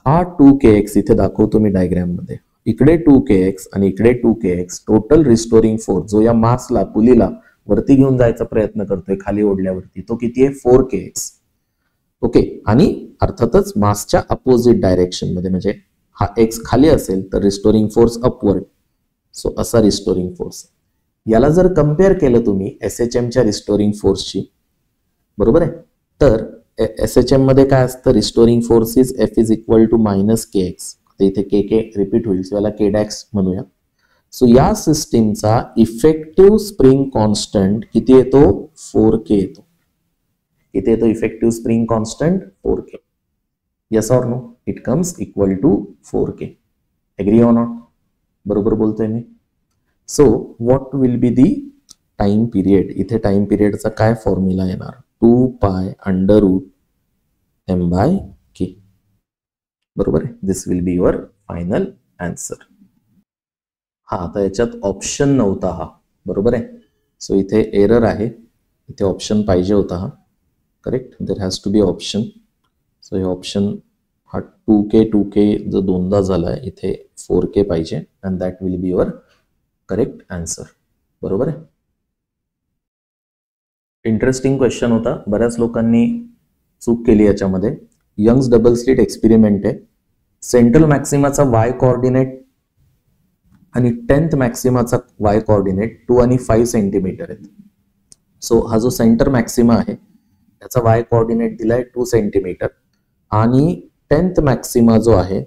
हा 2 kx इथे दाखवतो मी डायग्राम मध्ये. इकडे 2 kx आणि इकडे 2 kx. टोटल रिस्टोरिंग फोर्स जो या मासला पुलीला वरती घेऊन जायचा प्रयत्न करतोय खाली ओढल्यावरती, तो किती आहे, 4 kx. ओके, आणि अर्थातच मासच्या अपोजिट डायरेक्शन मध्ये, म्हणजे हा x खाली असेल तर रिस्टोरिंग फोर्स अपवर्ड. सो असा रिस्टोरिंग फोर्स. याला जर कम्पेअर केलं तुम्ही SHMच्या रिस्टोरिंग फोर्सची, बरोबर आहे, तर SHM मध्ये काय असतं, restoring force is F is equal to minus kx. इथे k रिपीट होईल, सो याला k डॅक्स म्हणूया. सो या सिस्टीमचा इफेक्टिव्ह स्प्रिंग कॉन्स्टंट किती येतो, 4k येतो. किती येतो effective spring constant, 4k. Yes or no, it comes equal to 4k. Agree or not. बरोबर बोलतोय मी. So what will be the time period. इथे टाइम पिरियडचा काय फॉर्म्युला येणार, 2 पाय अंडर रूट m/k. बरोबर आहे. This will be your final answer. हा, आता याच्यात ऑप्शन नव्हता हा, बरोबर आहे. सो इथे एरर आहे, इथे ऑप्शन पाहिजे होता हा. Correct, there has to be option. So हे ऑप्शन हा 2k जो दोनदा झाला आहे, इथे 4k पाहिजे and that will be your correct answer. बरोबर आहे. इंटरेस्टिंग क्वेश्चन होता. बऱ्याच लोकांनी चूक केली याच्यामध्ये. यंग्स डबल स्लिट एक्सपेरिमेंट आहे. सेंट्रल मॅक्सिमाचा y कोऑर्डिनेट आणि 10th मॅक्सिमाचा y कोऑर्डिनेट 2 आणि 5 सेंटीमीटर आहेत. सो हा जो सेंटर मॅक्सिमा आहे त्याचा y कोऑर्डिनेट दिलाय 2 सेंटीमीटर आणि 10th मॅक्सिमा जो आहे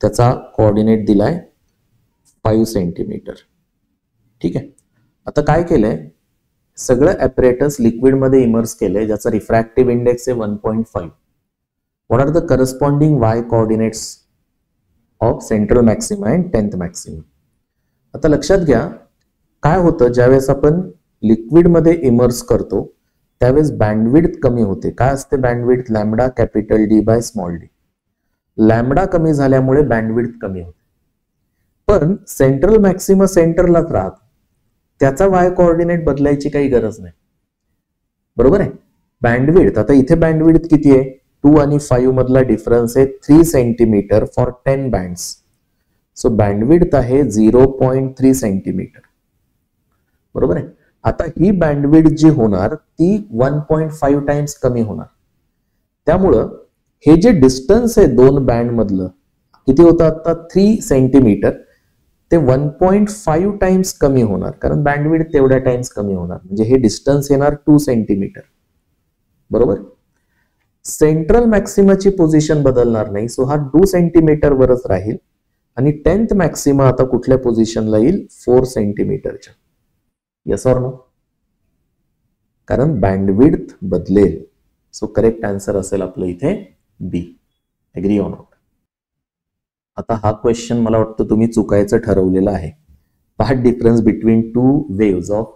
त्याचा कोऑर्डिनेट दिलाय 5 सेंटीमीटर. ठीक आहे. आता काय केलंय, सगळं ॲपरेटस लिक्विड मध्ये इमर्स केलंय ज्याचा रिफ्रॅक्टिव्ह इंडेक्स आहे 1.5. What are the corresponding y coordinates of central maxima and 10th maxima. आता लक्षात घ्या, काय होतं ज्यावेळेस आपण लिक्विड मध्ये इमर्स करतो त्यावेळेस बँडविड्थ कमी होते. काय असते bandwidth, lambda capital D by small d. Lambda कमी झाल्यामुळे बँडविड्थ कमी होते. पण सेंट्रल मॅक्सिमा सेंटरलाच राहतो, त्याचा y कोऑर्डिनेट बदलायची काही गरज नाही. बरोबर आहे. बँडविड्थ, आता इथे बँडविड्थ किती आहे, 2 आणि 5 मधला डिफरन्स आहे 3 centimetre for 10 bands. So bandwidth आहे 0.3 सेंटीमीटर. बरोबर आहे. आता ही बँडविड्थ जी होणार ती 1.5 टाइम्स कमी होणार. त्यामुळं हे जे डिस्टन्स आहे दोन बँड मधलं किती होतं आता 3 सेंटीमीटर, ते 1.5 टाइम्स कमी होणार, कारण बँडविड्थ तेवढ्या टाइम्स कमी होणार, म्हणजे हे डिस्टन्स येणार 2 सेंटीमीटर. बरोबर. सेंट्रल मॅक्सिमाची पोझिशन बदलणार नाही, सो हा 2 सेंटीमीटर वरच राहील. आणि 10th मॅक्सिमा आता कुठल्या पोझिशनला येईल? 4 सेंटीमीटरच्या. Yes or no? कारण बँडविड्थ बदलेल. सो करेक्ट आन्सर असेल आपलं इथे बी. Agree or not? आता हा क्वेश्चन मला वाटतं तुम्ही चुकायचं ठरवलेलं आहे. Part difference between 2 waves of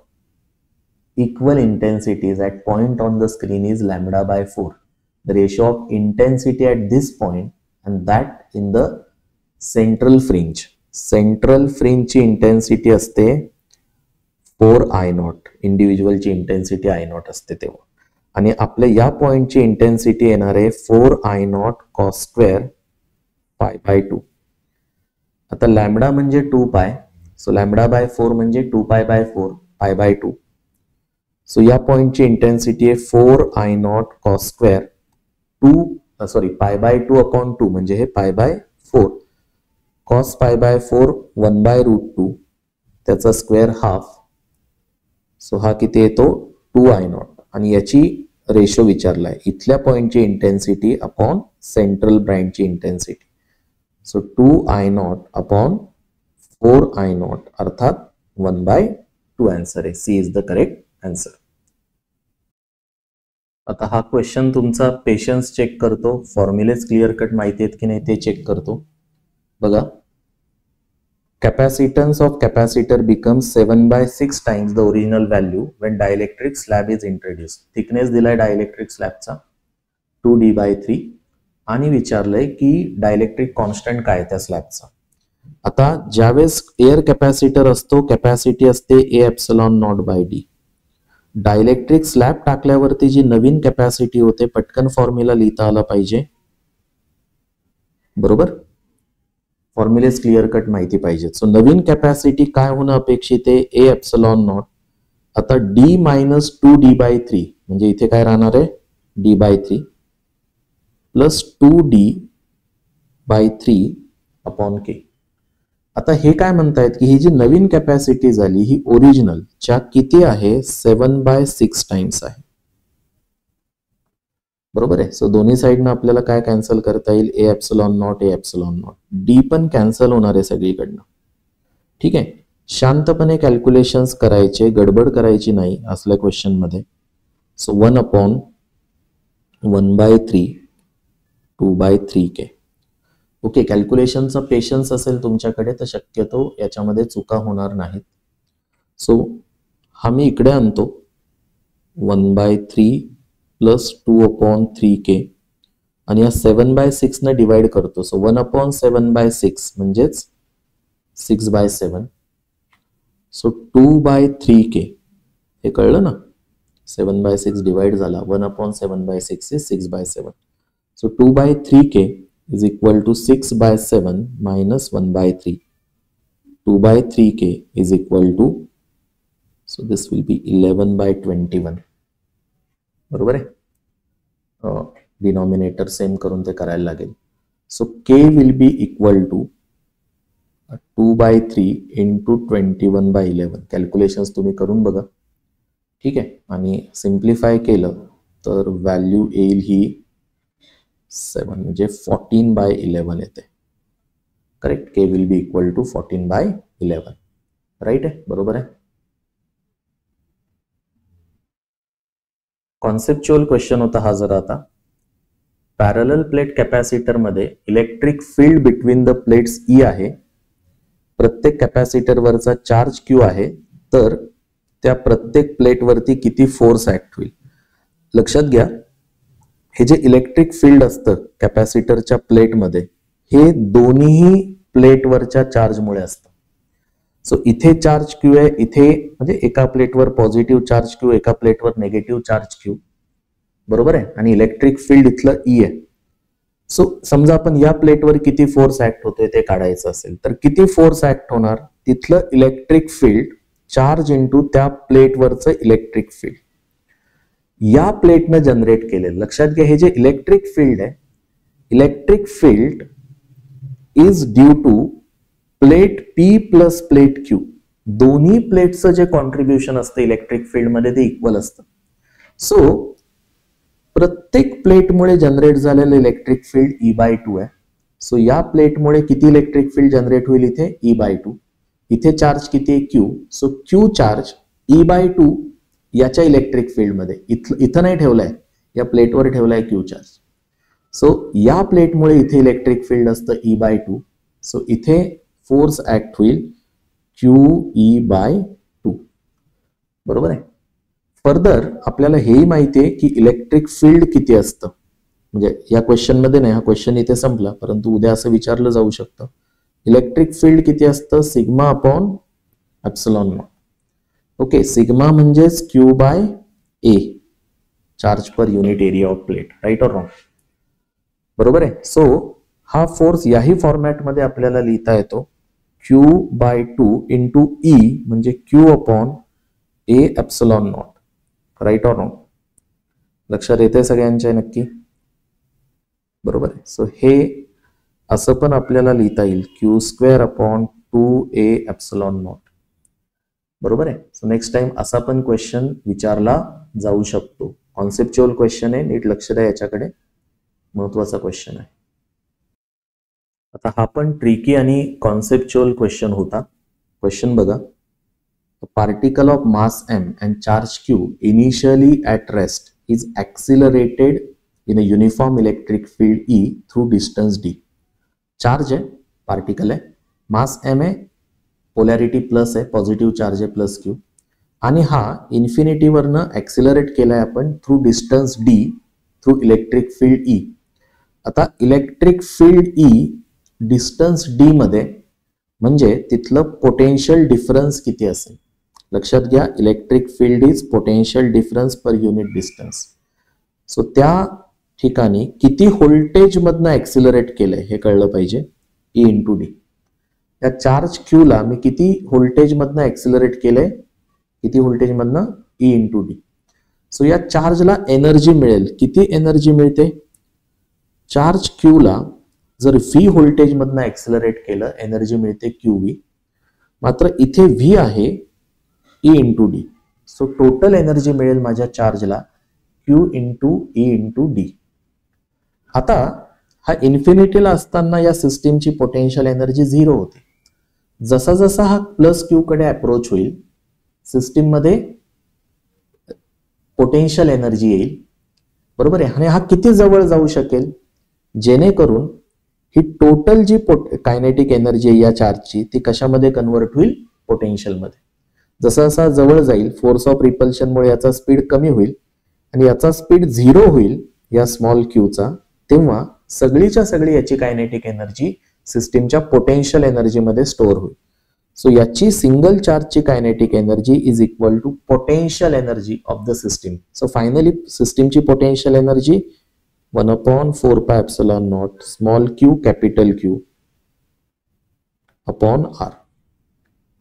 equal intensities at point on the screen is lambda by 4. The ratio of intensity at this point and that in the central fringe. Central fringe ची intensity असते 4 I0. Individual ची intensity I0 असते तेव्हा. आणि आपल्या या पॉइंटची intensity येणार आहे 4 I0 cos square pi by 2. आता लॅम्बडा म्हणजे 2 पाय, सो लॅम्बडा बाय 4 म्हणजे 2 pi bye 4 pi by 2. So या पॉइंटची इंटेन्सिटी आहे 4 I0 cos square pi by 2 upon 2, म्हणजे हे pi by 4. cos pi by 4 1 by root 2, त्याचा स्क्वेअर हाफ. सो हा किती येतो 2 I0. आणि याची रेशो विचारलाय इथल्या पॉइंटची इंटेन्सिटी अपॉन सेंट्रल ब्रँडची intensity. So 2 I0 upon 4 I0 अर्थात 1 बाय 2 आन्सर आहे. C is the correct answer. आता हा क्वेश्चन तुमचा पेशन्स चेक करतो, फॉर्म्युलेज क्लिअर कट माहिती आहेत की नाही ते चेक करतो. बघा, capacitance of capacitor becomes 7/6 times the original value when dielectric slab is introduce. Thickness दिलाय डायइलेक्ट्रिक स्लॅबचा 2d/3 आणि विचारलंय की डायइलेक्ट्रिक कॉन्स्टंट काय त्या स्लॅबचा. आता ज्यावेळेस एअर कॅपॅसिटर असतो कॅपॅसिटी असते A∈0/d. डायइलेक्ट्रिक स्लॅब टाकल्यावरती जी नवीन कॅपॅसिटी होते पटकन फॉर्म्युला लिहिता आला पाहिजे. बरोबर, फॉर्म्युलेज क्लिअर कट माहिती पाहिजे. सो नवीन कॅपॅसिटी काय होणं अपेक्षित आहे? A∈0. आता d मायनस 2d/3 म्हणजे इथे काय राहणार आहे d/3 plus 2d/3 upon k. आता हे काय म्हणतायत की ही जी नवीन कॅपॅसिटी झाली ही ओरिजिनल च्या किती आहे? 7/6 टाइम्स आहे. बरोबर आहे. सो दोन्ही साइडनं आपल्याला काय कॅन्सल करता येईल? A∈0. डी पण कॅन्सल होणार आहे सगळीकडनं. ठीक आहे, शांतपणे कॅल्क्युलेशन्स करायचे, गडबड करायची नाही असल्या क्वेश्चन मध्ये. So 1/1/3 2/3k. ओके, कॅल्क्युलेशनचा पेशन्स असेल तुमच्याकडे तर शक्यतो याच्यामध्ये चुका होणार नाहीत. सो हा मी इकडे आणतो 1/3 प्लस 2/3k आणि या 7/6 ने डिवाइड करतो. सो 1/7/6 म्हणजेच 6/7. सो 2/3k हे कळलं ना? 7/6 डिवाइड झाला, 1/7/6 is 6/7. So 2/3k is equal to 6/7 minus 1/3. 2/3k is equal to, so this will be 11/21. बरोबर आहे. डिनॉमिनेटर सेम करून ते करायला लागेल. So k will be equal to 2/3 into 21/11. Calculations तुम्ही करून बघा. ठीक आहे, आणि सिम्प्लिफाय केलं तर व्हॅल्यू येईल ही 7 म्हणजे 14/11 येते. Correct, k will be equal to 14/11. Right आहे, बरोबर आहे. कॉन्सेप्च्युअल क्वेश्चन होता हा जरा. आता पॅरलल प्लेट कॅपॅसिटर मध्ये electric field between the plates E आहे. प्रत्येक कॅपॅसिटर वरचा चार्ज Q आहे, तर त्या प्रत्येक प्लेट वरती किती फोर्स ऍक्ट होईल? लक्षात घ्या, हे जे इलेक्ट्रिक फील्ड असतं कॅपॅसिटरच्या प्लेटमध्ये हे दोन्ही प्लेटवरच्या चार्जमुळे असतं. सो इथे चार्ज Q आहे, इथे म्हणजे एका प्लेटवर पॉझिटिव्ह चार्ज Q, एका प्लेटवर नेगेटिव्ह चार्ज Q. बरोबर आहे, आणि इलेक्ट्रिक फील्ड इथलं E आहे. सो समजा आपण या प्लेटवर किती फोर्स ऍक्ट होतोय ते काढायचं असेल तर किती फोर्स ऍक्ट होणार? तिथलं इलेक्ट्रिक फील्ड चार्ज इंटू त्या प्लेटवरचं इलेक्ट्रिक फील्ड या प्लेटनं जनरेट केलेलं. लक्षात घ्या, हे जे इलेक्ट्रिक फील्ड आहे, electric field is due to plate P plus plate Q दोन्ही प्लेटचं जे कॉन्ट्रीब्युशन असतं इलेक्ट्रिक फील्ड मध्ये ते इक्वल असतं. सो प्रत्येक प्लेटमुळे जनरेट झालेलं इलेक्ट्रिक फील्ड E/2 आहे. सो या प्लेटमुळे किती इलेक्ट्रिक फील्ड जनरेट होईल इथे E/2. इथे चार्ज किती आहे Q. So Q charge E/2 याच्या इलेक्ट्रिक फील्ड मध्ये इथं नाही ठेवलाय, या प्लेटवर ठेवलाय Q चार्ज. सो या प्लेटमुळे इथे इलेक्ट्रिक फील्ड असतं E/2. सो इथे फोर्स ऍक्ट होईल QE/2. बरोबर आहे. फर्दर आपल्याला हेही माहिती आहे की इलेक्ट्रिक फील्ड किती असतं, म्हणजे या क्वेश्चन मध्ये नाही, हा क्वेश्चन इथे संपला, परंतु उद्या असं विचारलं जाऊ शकतं. इलेक्ट्रिक फील्ड किती असतं sigma upon epsilon naught. Okay, sigma म्हणजेच Q/A charge per unit area of plate. Right or wrong? बरोबर आहे. सो हा फोर्स याही फॉर्मॅट मध्ये आपल्याला लिहिता येतो Q/2 इंटू E म्हणजे Q upon A epsilon naught. Right or wrong? लक्षात येते सगळ्यांच्या नक्की? बरोबर आहे. सो हे असं पण आपल्याला लिहिता येईल Q² upon 2A epsilon not. बरोबर आहे. सो नेक्स्ट टाइम असा पण क्वेश्चन विचारला जाऊ शकतो. कॉन्सेप्च्युअल क्वेश्चन आहे, नीट लक्ष द्या याच्याकडे, महत्वाचा क्वेश्चन आहे. आता हा पण ट्रिकी आणि कॉन्सेप्च्युअल क्वेश्चन होता. क्वेश्चन बघा. A particle of mass m and charge q initially at rest is accelerated in a uniform electric field E through distance d. Charge है, पार्टिकल है, मास m है, पोलॅरिटी प्लस आहे, positive charge आहे plus q, आणि हा infinity वरनं ऍक्सिलरेट केलाय आपण through distance d through electric field E. आता electric field E distance d मध्ये म्हणजे तिथलं पोटेन्शियल डिफरन्स किती असेल. लक्षात घ्या, electric field is potential difference per unit distance. So त्या ठिकाणी किती व्होल्टेज मधनं ऍक्सिलरेट केलंय हे कळलं पाहिजे. E into D. या चार्ज Q ला मी किती व्होल्टेज मधनं ऍक्सिलरेट केलंय, किती व्होल्टेज मधनं E इंटू डी. सो या चार्जला एनर्जी मिळेल. किती एनर्जी मिळते? चार्ज Q ला जर V व्होल्टेज मधनं ऍक्सिलरेट केलं एनर्जी मिळते QV. मात्र इथे V आहे E into D. So total energy मिळेल माझ्या चार्जला Q into E into D. आता हा इन्फिनिटीला असताना या सिस्टीमची पोटेन्शियल एनर्जी 0 होती. जसा जसा हा प्लस Q कडे अप्रोच होईल सिस्टीम मध्ये पोटेन्शियल एनर्जी येईल. बरोबर आहे. आणि हा किती जवळ जाऊ शकेल जेणेकरून ही टोटल जी कायनेटिक एनर्जी आहे या चार्जची ती कशामध्ये कन्वर्ट होईल, पोटेन्शियल मध्ये. जसा जसा जवळ जाईल फोर्स ऑफ रिपल्शन मुळे याचा स्पीड कमी होईल आणि याचा स्पीड 0 होईल या स्मॉल क्यूचा, तेव्हा सगळीच्या सगळी याची कायनेटिक एनर्जी सिस्टीमच्या पोटेन्शियल एनर्जी मध्ये स्टोअर होईल. सो याची सिंगल चार्जची kinetic energy is equal to potential energy of the system. So finally सिस्टीमची potential energy 1/4 epsilon not small Q capital Q upon R.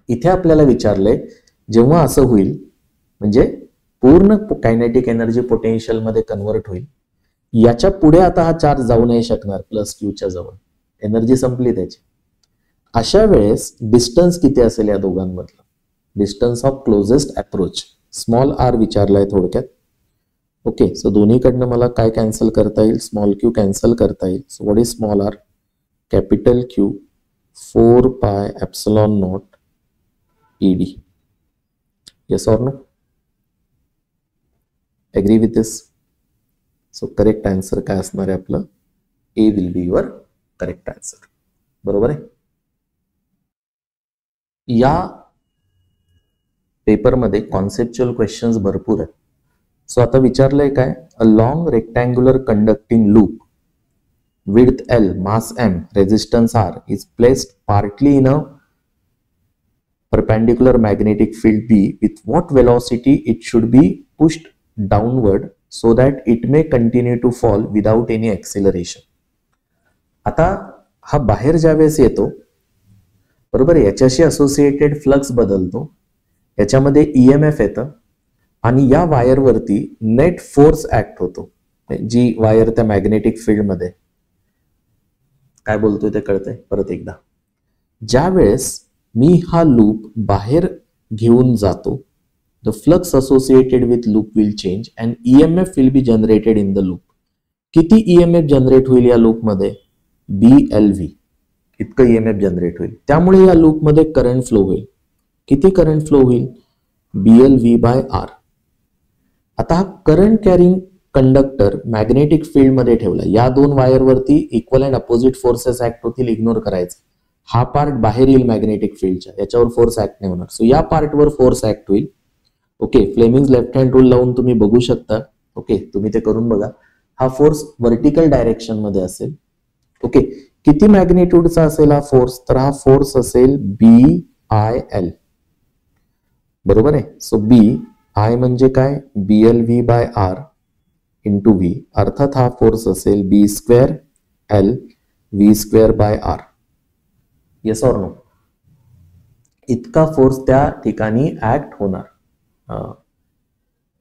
इथे आपल्याला विचारलंय जेव्हा असं होईल म्हणजे पूर्ण कायनेटिक एनर्जी पोटेन्शियल मध्ये कन्वर्ट होईल, याच्या पुढे आता हा चार्ज जाऊ नाही शकणार प्लस क्यूच्या जवळ, एनर्जी संपली त्याची. अशा वेळेस डिस्टन्स किती असेल या दोघांमधलं, distance of closest approach small R विचारलाय थोडक्यात. ओके, सो दोन्हीकडनं मला काय कॅन्सल करता येईल, स्मॉल क्यू कॅन्सल करता येईल. So what is small r, capital Q 4 epsilon naught ED. Yes or no? Agree with this? So correct answer काय असणार आहे आपलं, A will be your correct answer. बरोबर आहे. या पेपर मध्ये कॉन्सेप्च्युअल क्वेश्चन्स भरपूर आहेत. सो आता विचारलंय काय, a long rectangular conducting loop width L, mass M, resistance R is placed partly in a perpendicular magnetic field B. With what velocity it should be pushed downward so that it may continue to fall without any acceleration. आता हा बाहेर ज्यावेळेस येतो बरोबर, याच्याशी associated flux बदलतो, याच्यामध्ये EMF येतं आणि या वायर वरती नेट फोर्स ऍक्ट होतो. जी वायर त्या मॅग्नेटिक फील्ड मध्ये, काय बोलतोय ते कळतंय परत एकदा. ज्या वेळेस मी हा लूप बाहेर घेऊन जातो, the flux associated with loop will change and EMF will be generated in the loop. किती EMF जनरेट होईल या लूपमध्ये? BLV इतकं EMF जनरेट होईल. त्यामुळे या लूपमध्ये करंट फ्लो होईल. किती करंट फ्लो होईल? BLV/R. आता हा current carrying conductor magnetic field मध्ये ठेवला. या दोन वायरवरती equal and opposite forces act होतील, इग्नोर करायचं. हा पार्ट बाहेर येईल मॅग्नेटिक फील्डच्या, याच्यावर फोर्स ऍक्ट नाही होणार. सो या पार्टवर फोर्स ऍक्ट होईल. Okay, Fleming's left hand rule लावून तुम्ही बघू शकता. ओके, तुम्ही ते करून बघा. हा फोर्स व्हर्टिकल डायरेक्शन मध्ये असेल. ओके, किती मॅग्निट्यूडचा असेल हा फोर्स? तर हा फोर्स असेल BIL. बरोबर आहे. सो BI म्हणजे काय? BLV/R into V. अर्थात हा फोर्स असेल B²L V²/R. Yes or no? इतका फोर्स त्या ठिकाणी ऍक्ट होणार.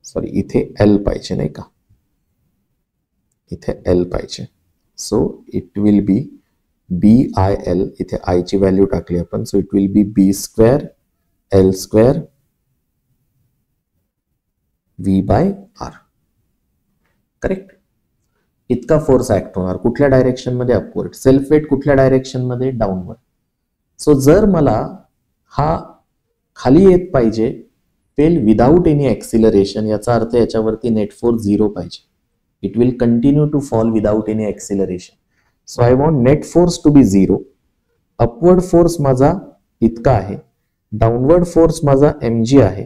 सॉरी, इथे L पाहिजे नाही का? इथे L पाहिजे. So it will B BIL. इथे I ची व्हॅल्यू टाकली आपण. So it will B B²L² V/R. Correct. इतका फोर्स ऍक्ट होणार. कुठल्या डायरेक्शन मध्ये? अपवर्ड. सेल्फ वेट कुठल्या डायरेक्शन मध्ये? डाऊनवर्ड. सो जर मला हा खाली येत पाहिजे, फेल विदाउट एनी एक्सिलरेशन, याचा अर्थ याच्यावरती नेट फोर्स 0 पाहिजे. It will continue to fall without any acceleration. So I want net force to be 0. Upward force माझा इतका आहे, डाऊनवर्ड फोर्स माझा mg आहे.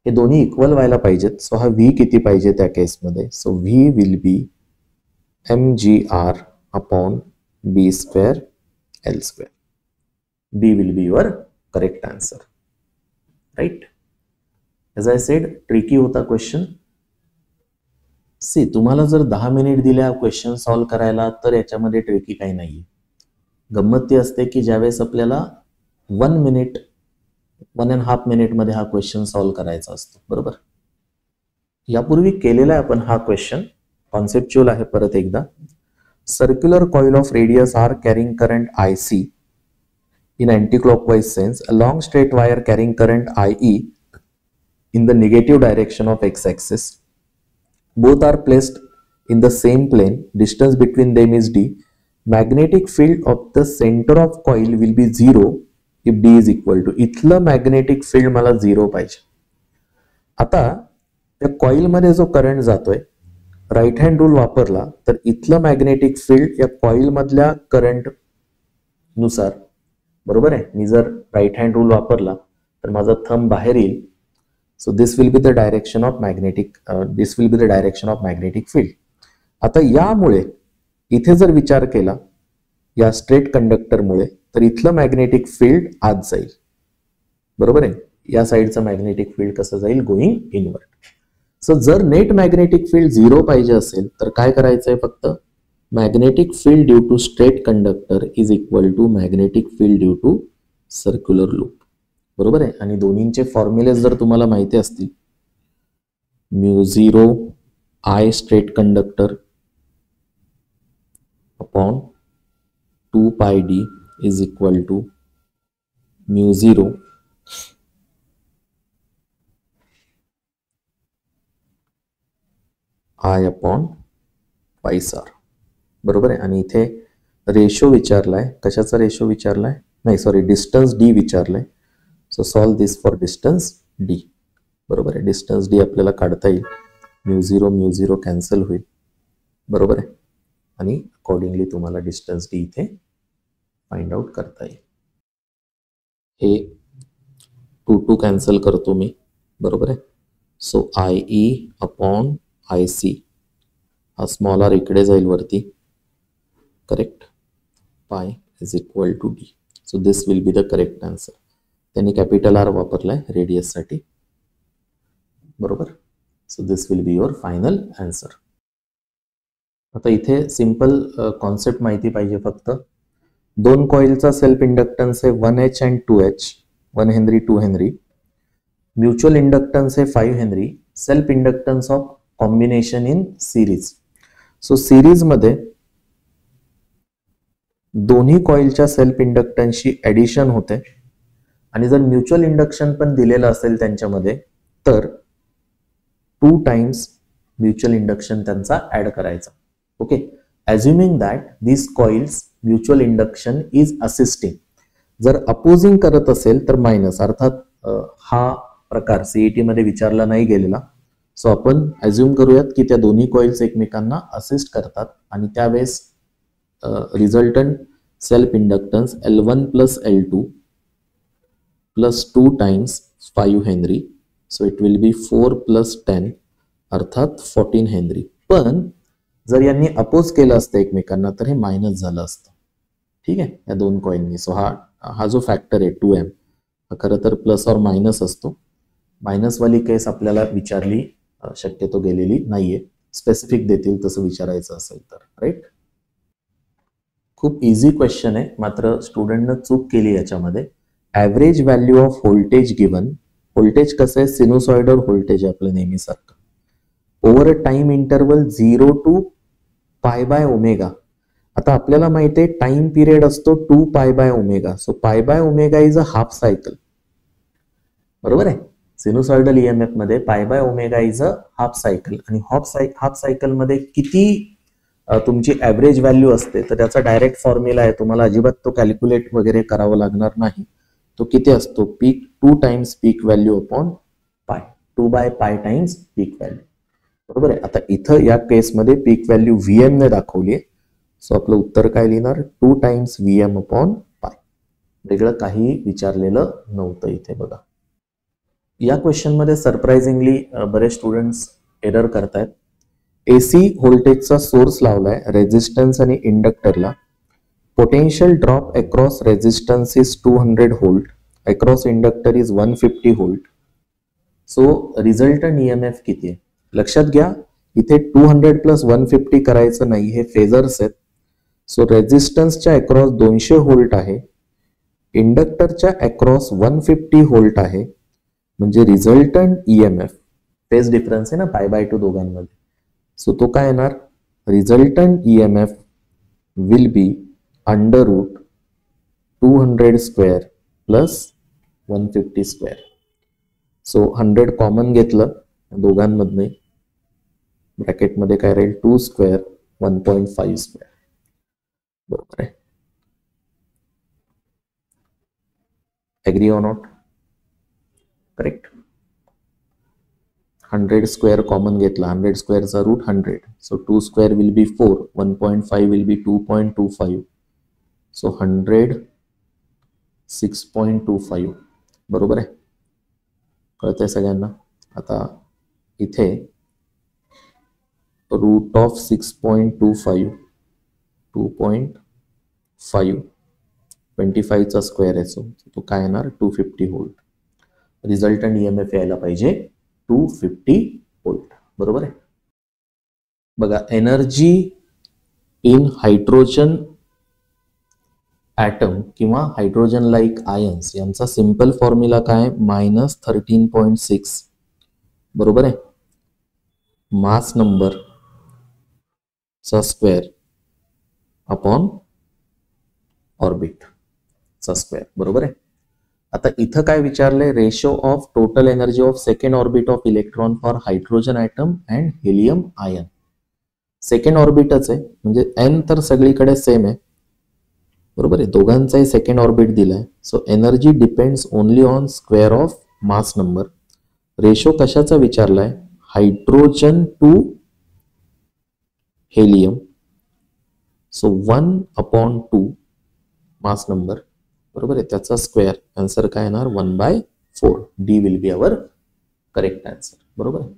हे दोन्ही इक्वल व्हायला पाहिजेत. सो हा V किती पाहिजे त्या केसमध्ये? So V will be mgr upon B²L². B will be your correct answer. Right? As I said, tricky होता क्वेश्चन. सी, तुम्हाला जर 10 मिनिट दिल्या क्वेश्चन सॉल्व्ह करायला, तर याच्यामध्ये ट्रिकी काही नाहीये. गंमत ती असते की ज्यावेळेस आपल्याला 1.5 मिनिट मध्ये हा क्वेश्चन सॉल्व्ह करायचा असतो. बरोबर. यापूर्वी केलेला आहे आपण हा क्वेश्चन. कॉन्सेप्च्युअल आहे. परत एकदा, circular coil of radius R carrying current IC in anti-clockwise sense, a long straight wire carrying current IE in the negative direction of x-axis. Both are placed in the same plane. Distance between them is d. Magnetic field of the center of coil will be 0 if d is equal to. इथलं magnetic field मला 0 पाहिजे. आता त्या coil मध्ये जो current जातोय, right hand rule वापरला तर इथलं मॅग्नेटिक फील्ड या कॉइल मधल्या करंट नुसार, बरोबर आहे. मी जर राईट हँड रूल वापरला तर माझा थंब बाहेर येईल. So this will be the direction of magnetic field. आता यामुळे इथे जर विचार केला या स्ट्रेट कंडक्टरमुळे, तर इथलं मॅग्नेटिक फील्ड आत जाईल. बरोबर आहे. या साईडचं मॅग्नेटिक फील्ड कसं जाईल? Going inward. सो जर नेट मॅग्नेटिक फील्ड 0 पाहिजे असेल तर काय करायचंय? फक्त magnetic field due to straight conductor is equal to magnetic field due to circular loop. बरोबर आहे. आणि दोन्हींचे फॉर्म्युले जर तुम्हाला माहिती असतील, μ0 I straight conductor upon 2 pi d is equal to μ0 I upon twice r. बरोबर आहे. आणि इथे रेशो विचारलाय. कशाचा रेशो विचारलाय? नाही, सॉरी, डिस्टन्स d विचारलाय. So solve this for distance d. बरोबर आहे. डिस्टन्स d आपल्याला काढता येईल. μ0 कॅन्सल होईल. बरोबर आहे. आणि अकॉर्डिंगली तुम्हाला डिस्टन्स d इथे फाइंड आउट करता येईल. हे 2 कॅन्सल करतो मी. बरोबर आहे. सो IE अपॉन IC, हा स्मॉल r इकडे जाईल वरती. Correct. Pi is equal to d. So this will be the correct answer. त्यांनी कॅपिटल R वापरलाय रेडियस साठी. बरोबर. So this will be your final answer. आता इथे सिंपल कॉन्सेप्ट माहिती पाहिजे फक्त. दोन कॉइलचा सेल्फ इंडक्टन्स आहे 1H and 2H, 1 Henry 2 Henry. Mutual inductance आहे 5 Henry. Self inductance of combination in series. So series मध्ये दोन्ही कॉइलच्या सेल्फ इंडक्टन्सची ऍडिशन होते आणि जर म्युच्युअल इंडक्शन पण दिलेलं असेल त्यांच्यामध्ये तर 2 टाइम्स म्युच्युअल इंडक्शन त्यांचा ऍड करायचा. Okay, assuming that this coils mutual induction is assisting. जर अपोजिंग करत असेल तर मायनस, अर्थात हा प्रकार सीईटी मध्ये विचारला नाही गेलेला. सो आपण अज्युम करूयात की त्या दोन्ही कॉइल्स एकमेकांना असिस्ट करतात आणि त्यावेळेस resultant self inductance L1 plus L2 plus 2 times 5 Henry. So it will be 4 plus 10 अर्थात 14 हेनरी. पण जर यांनी अपोज केलं असतं एकमेकांना तर हे मायनस झालं असतं. ठीक आहे, या दोन कॉइननी. सो हा जो फॅक्टर आहे 2m हा खरं तर प्लस और मायनस असतो. मायनसवाली केस आपल्याला विचारली शक्यतो गेलेली नाहीये. स्पेसिफिक देतील तसं विचारायचं असेल तर. राईट, खूप इझी क्वेश्चन आहे, मात्र स्टुडंटनं चूक केली याच्यामध्ये. Average value of voltage given. Voltage कसं आहे, सिनुसॉइडल व्होल्टेज आहे आपलं नेहमीसारखं. Over a time interval 0 to pi by omega. आता आपल्याला माहिती आहे टाइम पिरियड असतो 2 pi by omega. So pi by omega is a half cycle. बरोबर आहे, सिनुसॉइडल ईएमएफ मध्ये pi by omega is a half cycle. आणि हाफ सायकल मध्ये किती तुमची ॲव्हरेज व्हॅल्यू असते तर त्याचा डायरेक्ट फॉर्म्युला आहे, तुम्हाला अजिबात तो कॅल्क्युलेट वगैरे करावं लागणार नाही. तो किती असतो, पीक 2 टाइम्स पीक व्हॅल्यू अपॉन पाय, 2 बाय पाय टाइम्स पीक व्हॅल्यू. बरोबर आहे. आता इथं या केसमध्ये पीक व्हॅल्यू VM ने दाखवली आहे. सो आपलं उत्तर काय लिहिणार, 2 टाइम्स VM अपॉन पाय. वेगळं काही विचारलेलं नव्हतं इथे. बघा या क्वेश्चन मध्ये सरप्राइझिंगली बरेच स्टुडंट्स एरर करतायत. AC व्होल्टेजचा सोर्स लावलाय रेझिस्टन्स आणि इंडक्टरला. Potential drop across resistance is 200 volt, across inductor is 150 volt. So resultant EMF किती आहे लक्षात घ्या. इथे 200 प्लस 150 करायचं नाही, हे फेजर्स आहेत. सो रेझिस्टन्सच्या अक्रॉस 200 व्होल्ट आहे, इंडक्टरच्या अक्रॉस 150 व्होल्ट आहे. म्हणजे रिझल्टंट EMF फेज डिफरन्स आहे ना पाय बाय 2 दोघांमध्ये. सो तो काय येणार, resultant EMF will be under root 200 square plus 150 square. So 100 common घेतलं दोघांमधने, ब्रॅकेटमध्ये काय राहील 2 स्क्वेअर 1.5 स्क्वेअर. बरोबर आहे, agree or not. Correct. 100 square common घेतला, 100 स्क्वेअरचा root 100. So 2 square will be 4, 1.5 will be 2.25. So 100 6.25. बरोबर आहे, कळतंय सगळ्यांना. आता इथे रूट ऑफ 6.25 2.5 25 चा स्क्वेअर आहे. सो तो काय येणार 250 व्होल्ट. रिझल्टंट EMF यायला पाहिजे 250 व्होल्ट. बरोबर आहे. बघा एनर्जी इन हायड्रोजन ॲटम किंवा हायड्रोजन लाईक आयन्स यांचा सिंपल फॉर्म्युला काय, -13.6. बरोबर आहे, मास नंबर चा स्क्वेअर अपॉन ऑर्बिट चा स्क्वेअर. बरोबर आहे. आता इथं काय विचारलंय, ratio of total energy of second orbit of electron for hydrogen atom and helium ion. Second ऑर्बिटच आहे म्हणजे n तर सगळीकडे सेम आहे. बरोबर आहे, दोघांचाही सेकंड ऑर्बिट दिलाय. So energy depends only on square of mass number. Ratio कशाचा विचारलाय, hydrogen to helium. So 1/2 mass number. बरोबर आहे, त्याचा स्क्वेअर. आन्सर काय येणार 1/4. D will be our correct answer. बरोबर आहे.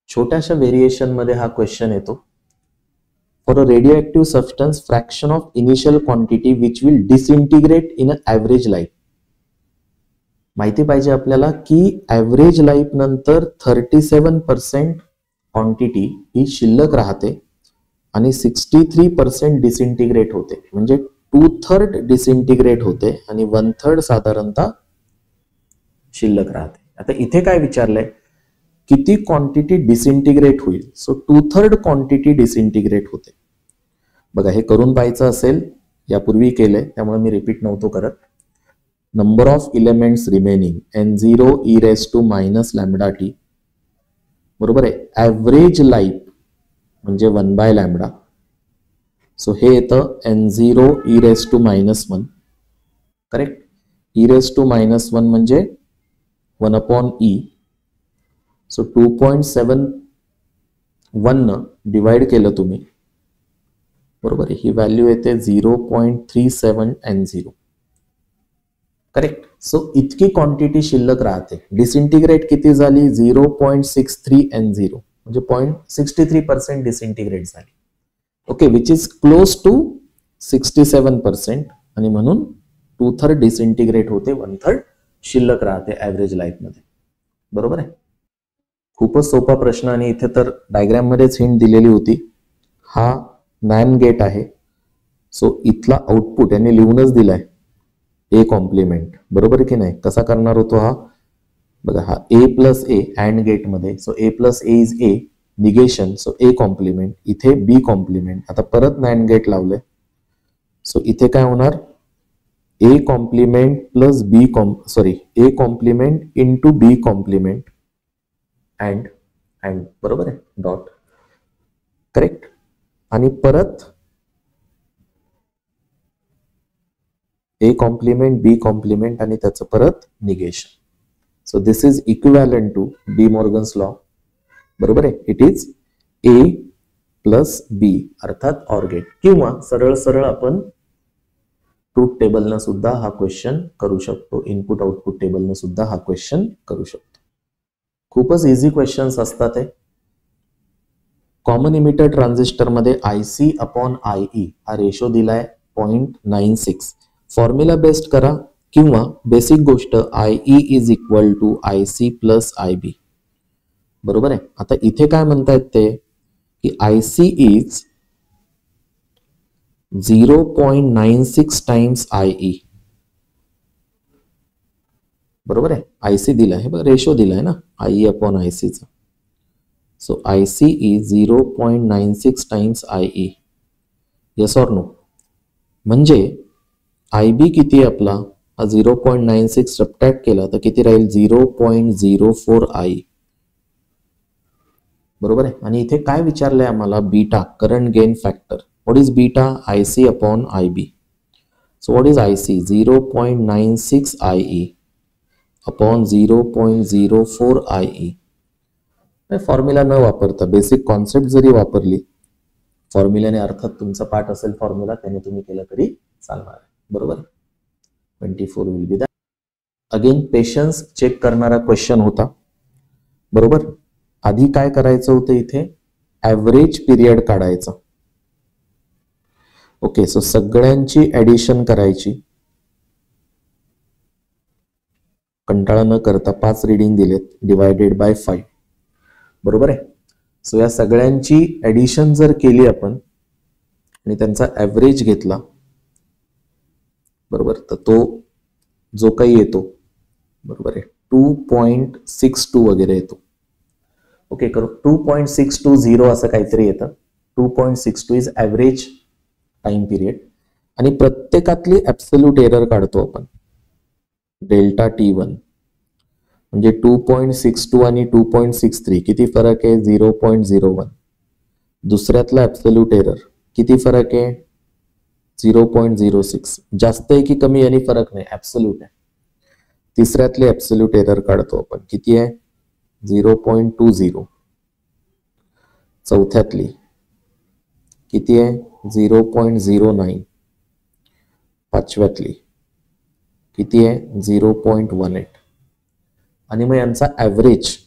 छोट्याशा व्हेरिएशन मध्ये हा क्वेश्चन येतो. For a radioactive substance fraction of initial quantity which will disintegrate in a average life. माहिती पाहिजे आपल्याला की ॲव्हरेज लाईफ नंतर 37% क्वांटिटी ही शिल्लक राहते आणि 63% डिसइंटिग्रेट होते. म्हणजे 2/3 डिसइंटिग्रेट होते आणि 1/3 साधारणतः शिल्लक राहते. आता इथे काय विचारलंय, किती क्वांटिटी डिसइंटिग्रेट होईल. सो 2/3 क्वांटिटी डिसइंटिग्रेट होते. बघा हे करून पाहायचं असेल, यापूर्वी केलंय त्यामुळे मी रिपीट नव्हतो करत. Number of elements remaining n0 e raised to minus lambda t, बरोबर आहे. ॲव्हरेज लाईफ म्हणजे 1/λ. सो हे येतं n0 e raised to -1, correct. e raised to -1 म्हणजे 1/e. सो 2.71 न डिवाइड केलं तुम्ही, बरोबर आहे, ही व्हॅल्यू येते 0.37 n0, करेक्ट. सो इतकी क्वांटिटी शिल्लक राहते. डिसइंटिग्रेट किती झाली? 0.63 n0 म्हणजे 0.63% डिसइंटिग्रेट झाली. Okay, which is close to 67%, आणि म्हणून 2/3 डिसइंटिग्रेट होते, 1/3 शिल्लक राहते ॲव्हरेज लाईफमध्ये, बरोबर आहे. खूपच सोपा प्रश्न, आणि इथे तर डायग्राम मध्येच हिंट दिलेली होती. हा NAND गेट आहे. सो इथला आउटपुट यांनी लिहूनच दिलाय ए कॉम्प्लिमेंट, बरोबर की नाही. कसा करणार होतो हा? बघा, हा A plus A and gate मध्ये. So A plus A is A, negation, so A complement, इथे बी कॉम्प्लिमेंट. आता परत NAND गेट लावले, सो इथे काय होणार? A complement plus B A complement into B complement and बरोबर आहे, डॉट, करेक्ट. आणि परत ए कॉम्प्लिमेंट बी कॉम्प्लिमेंट आणि त्याचं परत negation. So this is equivalent to De Morgan's law, बरोबर आहे. It is A plus B, अर्थात ऑर गेट. किंवा सरळ सरळ आपण ट्रूथ टेबलनं सुद्धा हा क्वेश्चन करू शकतो, इनपुट आउटपुट टेबलनं सुद्धा हा क्वेश्चन करू शकतो. खूपच इझी क्वेश्चन्स असतात हे. कॉमन इमिटर ट्रान्झिस्टर मध्ये IC अपॉन IE हा रेशो दिलाय 0.96. फॉर्म्युला बेस्ड करा, किंवा बेसिक गोष्ट IE is equal to IC plus IB, बरोबर आहे. आता इथे काय म्हणतायत ते, की IC इज 0.96 टाइम्स IE, बरोबर आहे. IC दिलाय, हे बघा रेशो दिलाय ना IE अपॉन IC चा. So IC is 0.96 times IE. Yes or no? म्हणजे IB किती आपला? हा 0.96 सबट्रॅक्ट केला तर किती राहील? 0.04 IE, बरोबर आहे. आणि इथे काय विचारलंय आम्हाला? Beta, current gain factor. What is beta? IC upon IB. So what is IC? 0.96 IE upon 0.04 IE. Formula न वापरता बेसिक कॉन्सेप्ट जरी वापरली, फॉर्म्युल्याने अर्थात तुमचा पाठ असेल फॉर्म्युला, त्याने तुम्ही केलं तरी चालणार आहे, बरोबर. 24 will be that. Again patience check करणारा क्वेश्चन होता, बरोबर. आधी काय करायचं होतं? इथे ॲव्हरेज पिरियड काढायचा. ओके, सो सगळ्यांची ऍडिशन करायची, कंटाळा न करता. 5 रीडिंग दिलेत, डिवायडेड बाय 5, बरोबर आहे. सो या सगळ्यांची ऍडिशन जर केली आपण आणि त्यांचा ॲव्हरेज घेतला, बरोबर, तर तो जो काही येतो, बरोबर आहे, 2.62 वगैरे येतो. ओके, करू 2.620 असं काहीतरी येतं. 2.62 इज ॲव्हरेज टाइम पिरियड. आणि प्रत्येकातली ॲब्सोल्यूट एरर काढतो आपण, डेल्टा T1, म्हणजे 2.62 आणि 2.63 किती फरक आहे? 0.01. दुसऱ्यातला ॲब्सोल्यूट एरर किती फरक आहे? 0.06. जास्त आहे की कमी आणि फरक नाही, ॲब्सोल्यूट आहे. तिसऱ्यातले ॲब्सोल्यूट एरर काढतो आपण, किती आहे? 0.20. चौथ्यातली किती आहे? 0.09. पाचव्यातली किती आहे? 0.18. आणि मग यांचा ॲव्हरेज,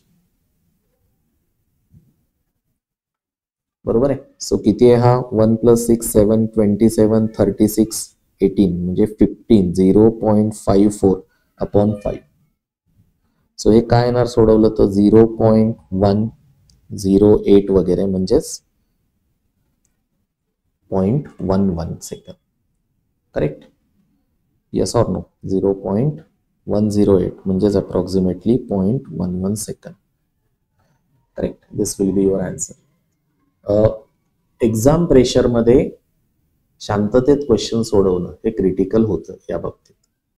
बरोबर आहे. सो किती आहे हा? 1 + 6 7 27 36 18 म्हणजे 15, 0.54 अपॉन 5. सो हे काय येणार सोडवलं तर? 0.108 वगैरे, म्हणजेच 0.11 second, correct. Yes or no? 0.108 म्हणजेच approximately 0.11 second, correct. This will be your answer. Exam pressure मध्ये शांततेत क्वेश्चन सोडवणं हे क्रिटिकल होतं या बाबतीत.